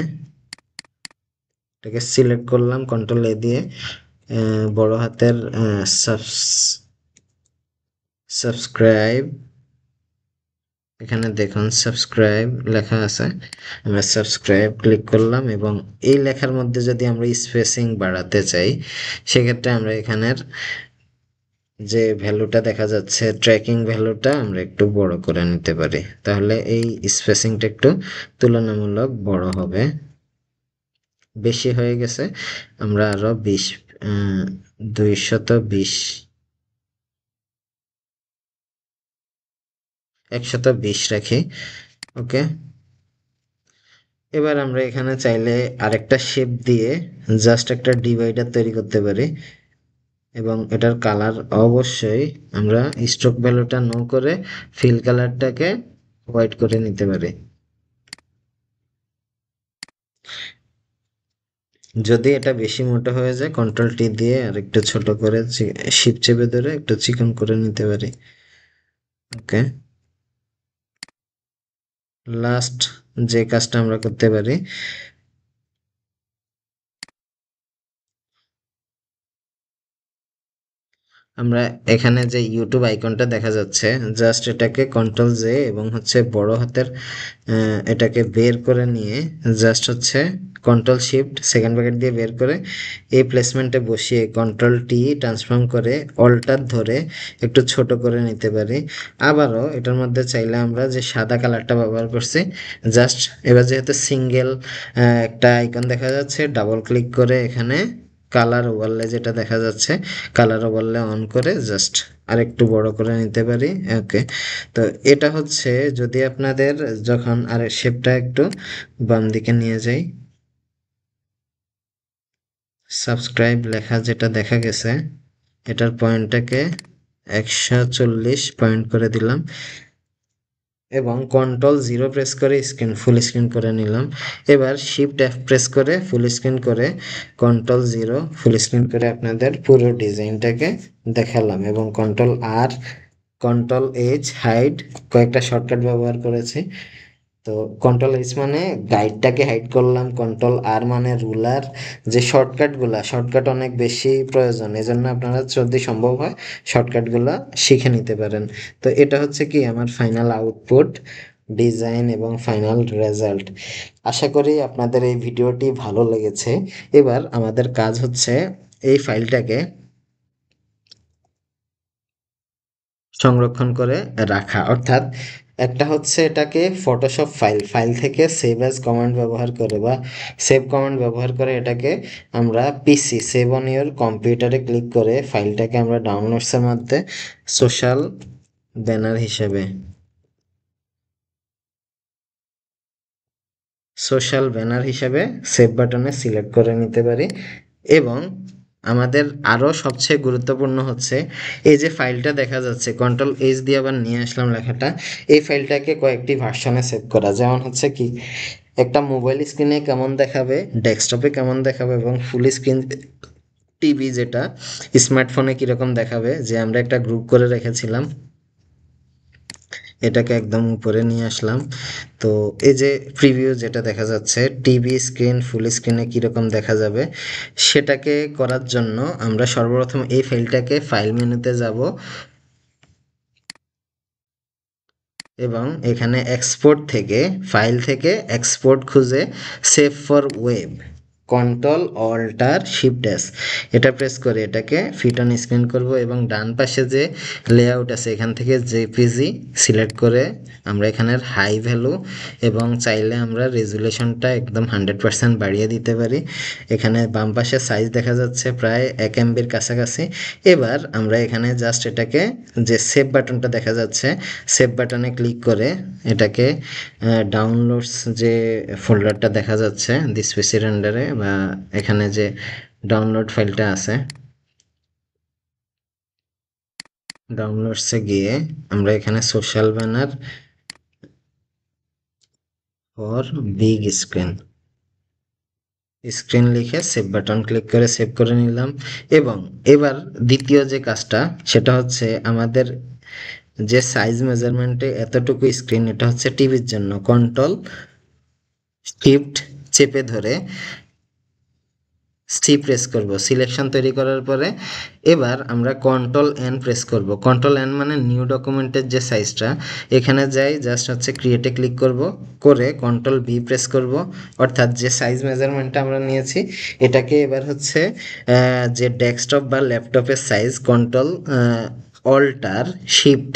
A: এটাকে সিলেক্ট করলাম কন্ট্রোল A দিয়ে, বড় হাতের সাবস্ক্রাইব, এখানে দেখুন সাবস্ক্রাইব লেখা আছে, আমরা সাবস্ক্রাইব ক্লিক করলাম, এবং এই লেখার মধ্যে যদি আমরা স্পেসিং বাড়াতে চাই, সেক্ষেত্রে আমরা এখানের যে ভ্যালুটা দেখা যাচ্ছে, ট্র্যাকিং ভ্যালুটা আমরা একটু বড় করে নিতে পারি, তাহলে এই স্পেসিংটা একটু তুলনামূলক বড় হবে। বেশি হয়ে গেছে, আমরা আরো 220, 120 রাখি। ওকে, এবার আমরা এখানে চাইলে আরেকটা শেপ দিয়ে জাস্ট একটা ডিভাইডার তৈরি করতে পারি, এবং এটার কালার অবশ্যই আমরা স্ট্রোক ভ্যালুটা নো করে ফিল কালারটাকে হোয়াইট করে নিতে পারি। যদি এটা বেশি মোটা হয়ে যায়, কন্ট্রোল T দিয়ে আর একটু ছোট করে শিপ চেপে ধরে একটু চিকন করে নিতে পারি। ওকে, লাস্ট যে কাজটা আমরা করতে পারি, আমরা এখানে যে ইউটিউব আইকনটা দেখা যাচ্ছে, জাস্ট এটাকে কন্ট্রোল J এবং হচ্ছে বড় হাতের এটাকে বের করে নিয়ে জাস্ট হচ্ছে কন্ট্রোল শিফট সেকেন্ড ব্র্যাকেট দিয়ে বের করে এই প্লেসমেন্টে বসিয়ে কন্ট্রোল T ট্রান্সফর্ম করে অল্টার ধরে একটু ছোট করে নিতে পারি। আবারও এটার মধ্যে চাইলে আমরা যে সাদা কালারটা ব্যবহার করছি, জাস্ট এবার যেহেতু সিঙ্গেল একটা আইকন দেখা যাচ্ছে, ডাবল ক্লিক করে এখানে কালার ওভারলে যেটা দেখা যাচ্ছে, কালার ওভারলে অন করে জাস্ট আরেকটু বড় করে নিতে পারি। ওকে, তো এটা হচ্ছে, যদি আপনাদের যখন আর শেপটা একটু বাম দিকে নিয়ে যাই, সাবস্ক্রাইব লেখা যেটা দেখা গেছে এটার পয়েন্টটাকে 140 পয়েন্ট করে দিলাম এবং কন্ট্রোল 0 প্রেস করে স্ক্রিন ফুল স্ক্রিন করে নিলাম। এবার শিফট F প্রেস করে ফুল স্ক্রিন করে কন্ট্রোল 0 ফুল স্ক্রিন করে আপনাদের পুরো ডিজাইনটাকে দেখালাম এবং control R control H hide কয়েকটা শর্টকাট ব্যবহার করেছি। তো কন্ট্রোল H মানে গাইডটাকে হাইড করলাম, কন্ট্রোল R মানে রুলার। যে শর্টকাট অনেক বেশি প্রয়োজন, এজন্য আপনারা যদি সম্ভব হয় শর্টকাটগুলো শিখে নিতে পারেন। তো এটা হচ্ছে কি আমার ফাইনাল আউটপুট ডিজাইন এবং ফাইনাল রেজাল্ট। আশা করি আপনাদের এই ভিডিওটি ভালো লেগেছে। এবার আমাদের কাজ হচ্ছে এই ফাইলটাকে সংরক্ষণ করে রাখা, অর্থাৎ একটা হচ্ছে এটাকে ফটোশপ ফাইল থেকে সেভ অ্যাজ কমান্ড ব্যবহার করে বা সেভ কমান্ড ব্যবহার করে এটাকে আমরা পিসি সেভ অন ইওর কম্পিউটারে ক্লিক করে ফাইলটাকে আমরা ডাউনলোডসের মধ্যে সোশ্যাল ব্যানার হিসেবে সেভ বাটনে সিলেক্ট করে নিতে পারি। এবং আমাদের আরও সবচেয়ে গুরুত্বপূর্ণ হচ্ছে এই যে ফাইলটা দেখা যাচ্ছে কন্ট্রোল H দিয়ে আবার নিয়ে আসলাম লেখাটা, এই ফাইলটাকে কয়েকটি ভার্সনে সেভ করা, যেমন হচ্ছে কি একটা মোবাইল স্ক্রিনে কেমন দেখাবে, ডেস্কটপে কেমন দেখাবে এবং ফুল স্ক্রিন টিভি যেটা স্মার্টফোনে কীরকম দেখাবে, যে আমরা একটা গ্রুপ করে রেখেছিলাম এটাকে একদম উপরে নিয়ে আসলাম। তো এই যে প্রিভিউ যেটা দেখা যাচ্ছে টিভি স্ক্রিন ফুল স্ক্রিনে কীরকম দেখা যাবে সেটাকে করার জন্য আমরা সর্বপ্রথম এই ফাইলটাকে ফাইল মেনুতে যাব এবং এখানে ফাইল থেকে এক্সপোর্ট খুঁজে সেভ ফর ওয়েব কন্ট্রোল-অল্টার-শিফট-এস এটা প্রেস করে এটাকে ফিট অন স্ক্রিন করব এবং ডান পাশে যে লেআউট আছে এখান থেকে জেপিজি সিলেক্ট করে আমরা এখানের হাই ভ্যালু এবং চাইলে আমরা রেজুলেশনটা একদম 100% বাড়িয়ে দিতে পারি। এখানে বাম পাশে সাইজ দেখা যাচ্ছে প্রায় 1 MBর কাছাকাছি। এবার আমরা এখানে জাস্ট এটাকে যে সেভ বাটনটা দেখা যাচ্ছে সেভ বাটনে ক্লিক করে এটাকে ডাউনলোডস যে ফোল্ডারটা দেখা যাচ্ছে দিস পিসি রেন্ডারে বা এখানে যে ডাউনলোড ফাইলটা আছে ডাউনলোডসে গিয়ে আমরা এখানে social banner for big screen লিখে সেভ বাটন ক্লিক করে সেভ করে নিলাম। এবং এবার দ্বিতীয় যে কাজটা সেটা হচ্ছে আমাদের যে সাইজ মেজারমেন্টে এতটুকু স্ক্রিন, এটা হচ্ছে টিভির জন্য কন্ট্রোল-শিফট চেপে ধরে সি প্রেস করব সিলেকশন তৈরি করার পরে। এবার আমরা কন্ট্রোল-N প্রেস করব। কন্ট্রোল-N মানে নিউ ডকুমেন্টের যে সাইজটা, এখানে যাই জাস্ট হচ্ছে ক্রিয়েটে ক্লিক করব, করে কন্ট্রোল-V প্রেস করব, অর্থাৎ যে সাইজ মেজারমেন্টটা আমরা নিয়েছি এটাকে এবার হচ্ছে যে ডেস্কটপ বা ল্যাপটপের সাইজ কন্ট্রোল-অল্টার-শিফট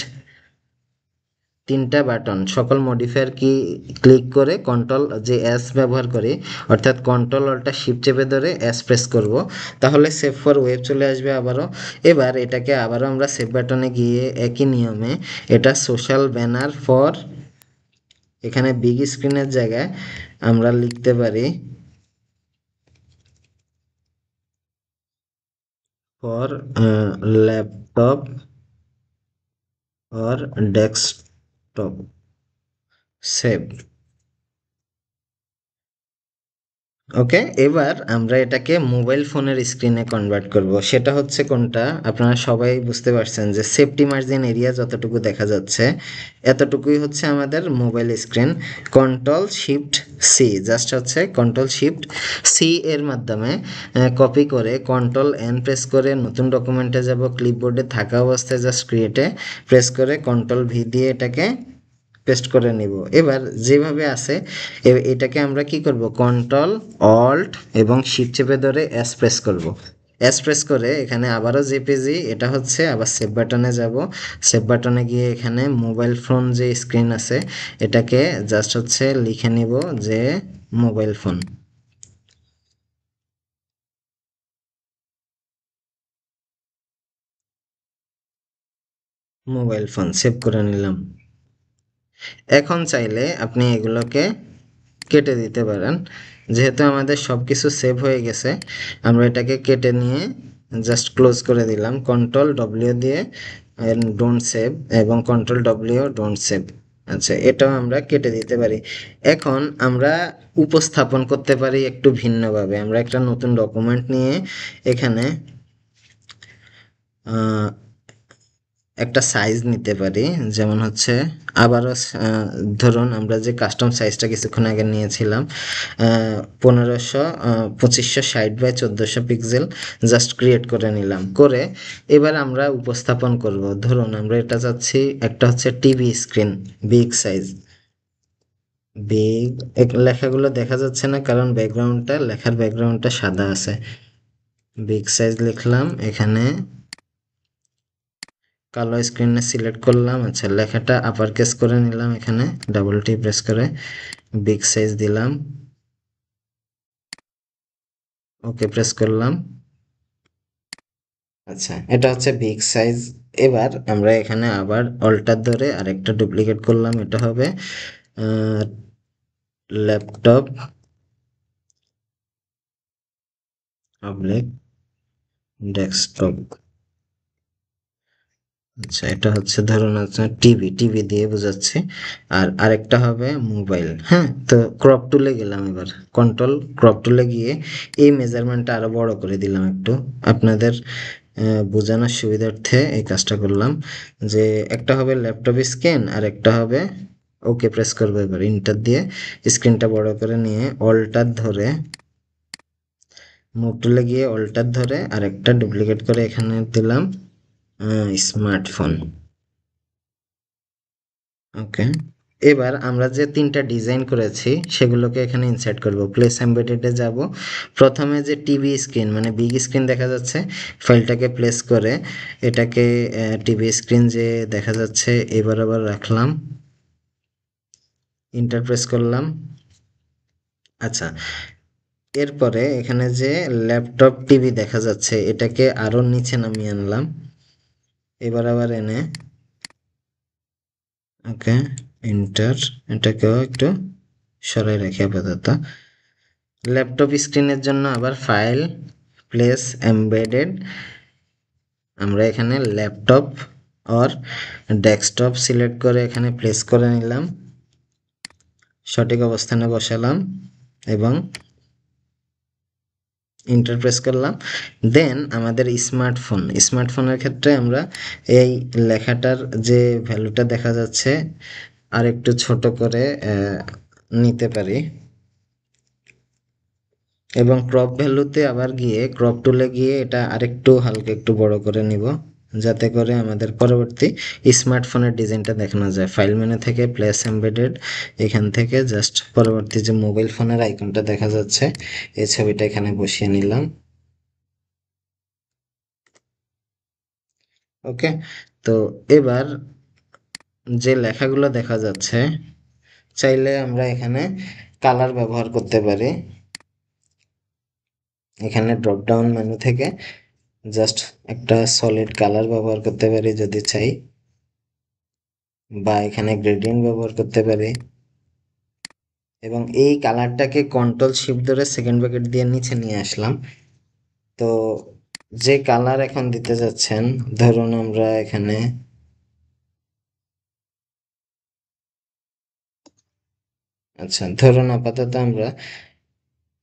A: তিনটা বাটন সকল মডিফায়ার কি ক্লিক করে কন্ট্রোল-S ব্যবহার করি, অর্থাৎ কন্ট্রোল-অল্টার-শিফট চেপে ধরে S প্রেস করব, তাহলে সেভ ফর ওয়েব চলে আসবে আবারও। এবার এটাকে আবারও আমরা সেভ বাটনে গিয়ে একই নিয়মে এটা সোশ্যাল ব্যানার ফর, এখানে বিগ স্ক্রিনের জায়গায় আমরা লিখতে পারি for laptop or desktop save. Okay, এবার আমরা এটাকে মোবাইল ফোনের স্ক্রিনে কনভার্ট করব। সেটা হচ্ছে কোনটা আপনারা সবাই বুঝতে পারছেন যে সেফটি মার্জিন এরিয়া যতটুকু দেখা যাচ্ছে এতটুকুই হচ্ছে আমাদের মোবাইল স্ক্রিন। কন্ট্রোল-শিফট-সি জাস্ট হচ্ছে কন্ট্রোল-শিফট-সি এর মাধ্যমে কপি করে কন্ট্রোল-N প্রেস করে নতুন ডকুমেন্টে যাব, ক্লিপবোর্ডে থাকা অবস্থায় জাস্ট ক্রিয়েটে প্রেস করে কন্ট্রোল-V দিয়ে এটাকে পেস্ট করে নিব। এবার যেভাবে আছে এটাকে আমরা কি করব, কন্ট্রোল-অল্ট এবং শিফট চেপে ধরে এস প্রেস করব। এস প্রেস করে এখানে আবারও জেপিজি, এটা হচ্ছে আবার সেভ বাটনে যাব। সেভ বাটনে গিয়ে এখানে মোবাইল ফোন যে স্ক্রিন আছে এটাকে জাস্ট হচ্ছে লিখে নিব যে mobile phone. Mobile phone save করে নিলাম। এখন চাইলে আপনি এগুলোকে কেটে দিতে পারেন। যেহেতু আমাদের সব কিছু সেভ হয়ে গেছে, আমরা এটাকে কেটে নিয়ে জাস্ট ক্লোজ করে দিলাম কন্ট্রোল ডব্লিউ দিয়ে, ডোন্ট সেভ, এবং কন্ট্রোল ডব্লিউ ডোন্ট সেভ। আচ্ছা, এটাও আমরা কেটে দিতে পারি। এখন আমরা উপস্থাপন করতে পারি একটু ভিন্নভাবে। আমরা একটা নতুন ডকুমেন্ট নিয়ে এখানে একটা সাইজ নিতে পারি, যেমন হচ্ছে আবারও ধরুন আমরা যে কাস্টম সাইজটা কিছুক্ষণ আগে নিয়েছিলাম 1500 2560 বাই 1400 পিক্সেল, জাস্ট ক্রিয়েট করে নিলাম। করে এবার আমরা উপস্থাপন করব। ধরুন আমরা এটা চাচ্ছি একটা হচ্ছে TV screen, big size, big. লেখাগুলো দেখা যাচ্ছে না কারণ লেখার ব্যাকগ্রাউন্ডটা সাদা আছে। বিগ সাইজ লিখলাম, এখানে কালো স্ক্রিনে সিলেক্ট করলাম। আচ্ছা, লেখাটা আপার কেস করে নিলাম, এখানে ডাবল টি প্রেস করে বিগ সাইজ দিলাম, ওকে প্রেস করলাম। আচ্ছা, এটা হচ্ছে বিগ সাইজ। এবার আমরা এখানে আবার অল্টার ধরে আরেকটা ডুপ্লিকেট করলাম, এটা হবে ল্যাপটপ অবলিক ডেস্কটপ। আচ্ছা, এটা হচ্ছে ধরুন আপনার টিভি, টিভি দিয়ে বোঝাচ্ছে। আর আরেকটা হবে মোবাইল। হ্যাঁ, তো ক্রপ টুলে গেলাম, এবার কন্ট্রোল ক্রপ টুলে গিয়ে এই মেজারমেন্টটা আরো বড় করে দিলাম একটু আপনাদের বোঝানোর সুবিধার্থে এই কাজটা করলাম। যে একটা হবে ল্যাপটপ স্ক্রিন আর একটা হবে, ওকে প্রেস করবো এবার ইন্টার দিয়ে, স্ক্রিনটা বড় করে নিয়ে অল্টার ধরে মুভ টুলে গিয়ে অল্টার ধরে আরেকটা ডুপ্লিকেট করে এখানে দিলাম স্মার্টফোন। ওকে, এবার আমরা যে তিনটা ডিজাইন করেছি সেগুলোকে এখানে ইনসার্ট করব। প্লেস এমবেডেডে যাব, প্রথমে যে টিভি স্ক্রিন মানে বিগ স্ক্রিন দেখা যাচ্ছে, ফাইলটাকে প্লেস করে এটাকে টিভি স্ক্রিন যে দেখা যাচ্ছে এবার আবার রাখলাম, ইন্টার প্রেস করলাম। আচ্ছা, এরপরে এখানে যে ল্যাপটপ টিভি দেখা যাচ্ছে এটাকে আরো নিচে নামিয়ে আনলাম, এবার আবার এনে ওকে ইন্টার, এটাকেও একটু সরাই রাখি আপাতত। ল্যাপটপ স্ক্রিনের জন্য আবার ফাইল, প্লেস এমবেডেড, আমরা এখানে ল্যাপটপ অর ডেস্কটপ সিলেক্ট করে এখানে প্লেস করে নিলাম, সঠিক অবস্থানে বসালাম এবং ইন্টার প্রেস করলাম। দেন আমাদের স্মার্টফোনের ক্ষেত্রে আমরা এই লেখাটার যে ভ্যালুটা দেখা যাচ্ছে আর একটু ছোট করে নিতে পারি, এবং ক্রপ ভ্যালুতে আবার গিয়ে ক্রপ টুলে গিয়ে এটা আরেকটু হালকা একটু বড় করে নিব, যাতে করে আমাদের পরবর্তী স্মার্টফোনের ডিজাইনটা দেখানো যায়। ফাইল মেনু থেকে প্লেস এমবেডেড, এখান থেকে জাস্ট পরবর্তী যে মোবাইল ফোনের আইকনটা দেখা যাচ্ছে এই ছবিটা এখানে বসিয়ে নিলাম। ওকে, তো এবার যে লেখাগুলো দেখা যাচ্ছে চাইলে আমরা এখানে কালার ব্যবহার করতে পারি। এখানে ড্রপ ডাউন মেনু থেকে জাস্ট একটা সলিড কালার ব্যবহার করতে পারি যদি চাই, বা এখানে গ্রেডিয়েন্ট ব্যবহার করতে পারি, এবং এই কালারটাকে কন্ট্রোল শিফট ধরে সেকেন্ড ব্র্যাকেট দিয়ে নিচে নিয়ে আসলাম। তো যে কালার এখন দিতে যাচ্ছেন, ধরুন আমরা এখানে আচ্ছা ধরুন আপাতত আমরা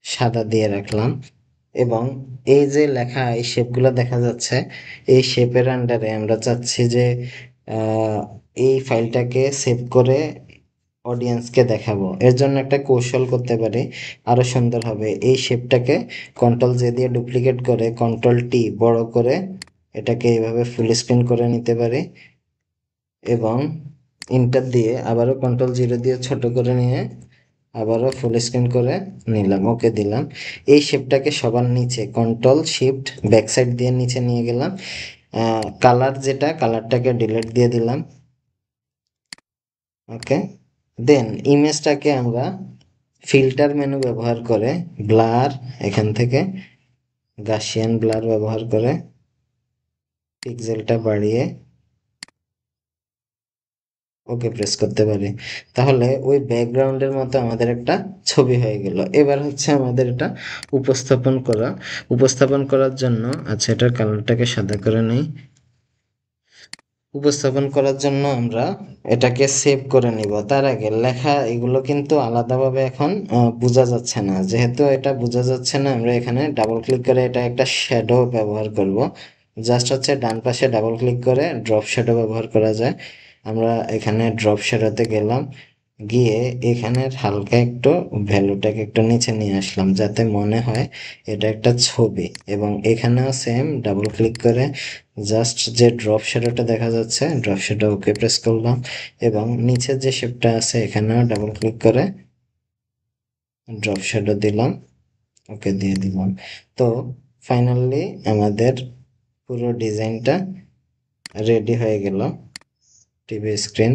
A: সাদা দিয়ে রাখলাম, এবং এই যে লেখা এই শেপগুলো দেখা যাচ্ছে এই শেপের আন্ডারে আমরা চাচ্ছি যে আহ, এই ফাইলটাকে সেভ করে অডিয়েন্সকে দেখাবো। এর জন্য একটা কৌশল করতে পারি, আরো সুন্দর হবে। এই শেপটাকে কন্ট্রোল জে দিয়ে ডুপ্লিকেট করে কন্ট্রোল টি বড় করে এটাকে এইভাবে ফুল স্ক্রিন করে নিতে পারি, এবং ইন্টার দিয়ে আবারও কন্ট্রোল জিরো দিয়ে ছোট করে নিয়ে আবারও ফুল স্ক্রিন করে নিলাম, ওকে দিলাম। এই শেপটাকে সবার নিচে কন্ট্রোল শিফট ব্যাক সাইড দিয়ে নিচে নিয়ে গেলাম। কালার যেটা কালারটাকে ডিলিট দিয়ে দিলাম, ওকে। দেন ইমেজটাকে আমরা ফিল্টার মেনু ব্যবহার করে ব্লার, এখান থেকে গাসিয়ান ব্লার ব্যবহার করে পিক্সেলটা বাড়িয়ে ওকে প্রেস করতে পারি, তাহলে ওই ব্যাকগ্রাউন্ডের মতো আমাদের একটা ছবি হয়ে গেল। এবার হচ্ছে আমাদের এটা উপস্থাপন করার জন্য, আচ্ছা এটার কালারটাকে সাদা করে নেই। উপস্থাপন করার জন্য আমরা এটাকে সেভ করে নিব। তার আগে লেখা এগুলো কিন্তু আলাদাভাবে এখন বোঝা যাচ্ছে না। যেহেতু এটা বোঝা যাচ্ছে না, আমরা এখানে ডাবল ক্লিক করে এটা একটা শ্যাডো ব্যবহার করব। জাস্ট হচ্ছে ডান পাশে ডাবল ক্লিক করে ড্রপ শ্যাডো ব্যবহার করা যায়। আমরা এখানে ড্রপ শ্যাডোতে গেলাম, গিয়ে এখানের হালকা একটু ভ্যালুটাকে একটু নিচে নিয়ে আসলাম, যাতে মনে হয় এটা একটা ছবি। এবং এখানেও সেম ডাবল ক্লিক করে জাস্ট যে ড্রপ শ্যাডোটা দেখা যাচ্ছে, ড্রপ শ্যাডো ওকে প্রেস করলাম, এবং নিচের যে শেপটা আছে এখানেও ডাবল ক্লিক করে ড্রপ শ্যাডো দিলাম, ওকে দিয়ে দিলাম। তো ফাইনালি আমাদের পুরো ডিজাইনটা রেডি হয়ে গেল। টিভি স্ক্রিন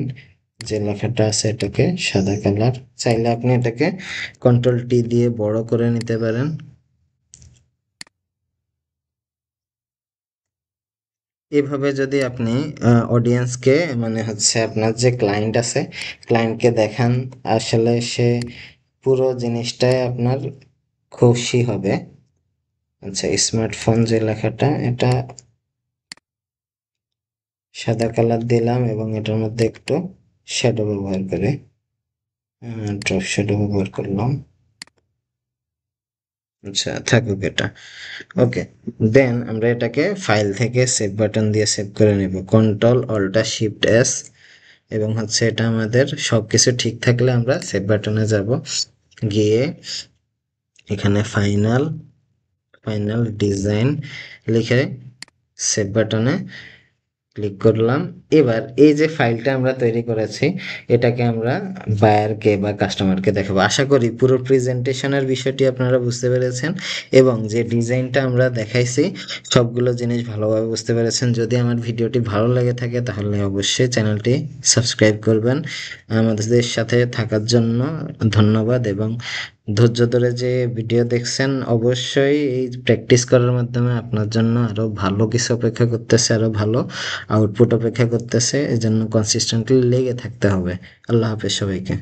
A: যে লেখাটা আছে এটাকে সাদা কালার, চাইলে আপনি এটাকে কন্ট্রোল-টি দিয়ে বড় করে নিতে পারেন। এভাবে যদি আপনি অডিয়েন্সকে, মানে হচ্ছে আপনার যে ক্লায়েন্ট আছে, ক্লায়েন্টকে দেখান, আসলে সে পুরো জিনিসটাই আপনার খুশি হবে। আচ্ছা, স্মার্টফোন যে লেখাটা, এটা সাদা কালার দিলাম এবং এটার মধ্যে একটু শ্যাডো ব্যবহার করে ড্রপ শ্যাডো ব্যবহার করলাম। আচ্ছা থাকুক এটা, ওকে। দেন আমরা এটাকে ফাইল থেকে সেভ বাটন দিয়ে সেভ করে নেব, Ctrl-Alt-Shift-S। এবং হচ্ছে এটা আমাদের সব কিছু ঠিক থাকলে আমরা সেভ বাটনে যাব, গিয়ে এখানে ফাইনাল ডিজাইন লিখে সেভ বাটনে ক্লিক করলাম। এবার এই যে ফাইলটা আমরা তৈরি করেছি, এটাকে আমরা বায়ারকে বা কাস্টমারকে দেখাবো। আশা করি পুরো প্রেজেন্টেশনের বিষয়টি আপনারা বুঝতে পেরেছেন, এবং যে ডিজাইনটা আমরা দেখাইছি সবগুলো জিনিস ভালোভাবে বুঝতে পেরেছেন। যদি আমার ভিডিওটি ভালো লেগে থাকে তাহলে অবশ্যই চ্যানেলটি সাবস্ক্রাইব করবেন। আমাদের সাথে থাকার জন্য ধন্যবাদ, এবং ধৈর্য ধরে যে ভিডিও দেখছেন, অবশ্যই এই প্র্যাকটিস করার মাধ্যমে আপনার জন্য আরও ভালো কিছু অপেক্ষা করতেছে, আরও ভালো আউটপুট অপেক্ষা করতেছে। এজন্য কনসিস্টেন্টলি লেগে থাকতে হবে। আল্লাহ হাফেজ সবাইকে।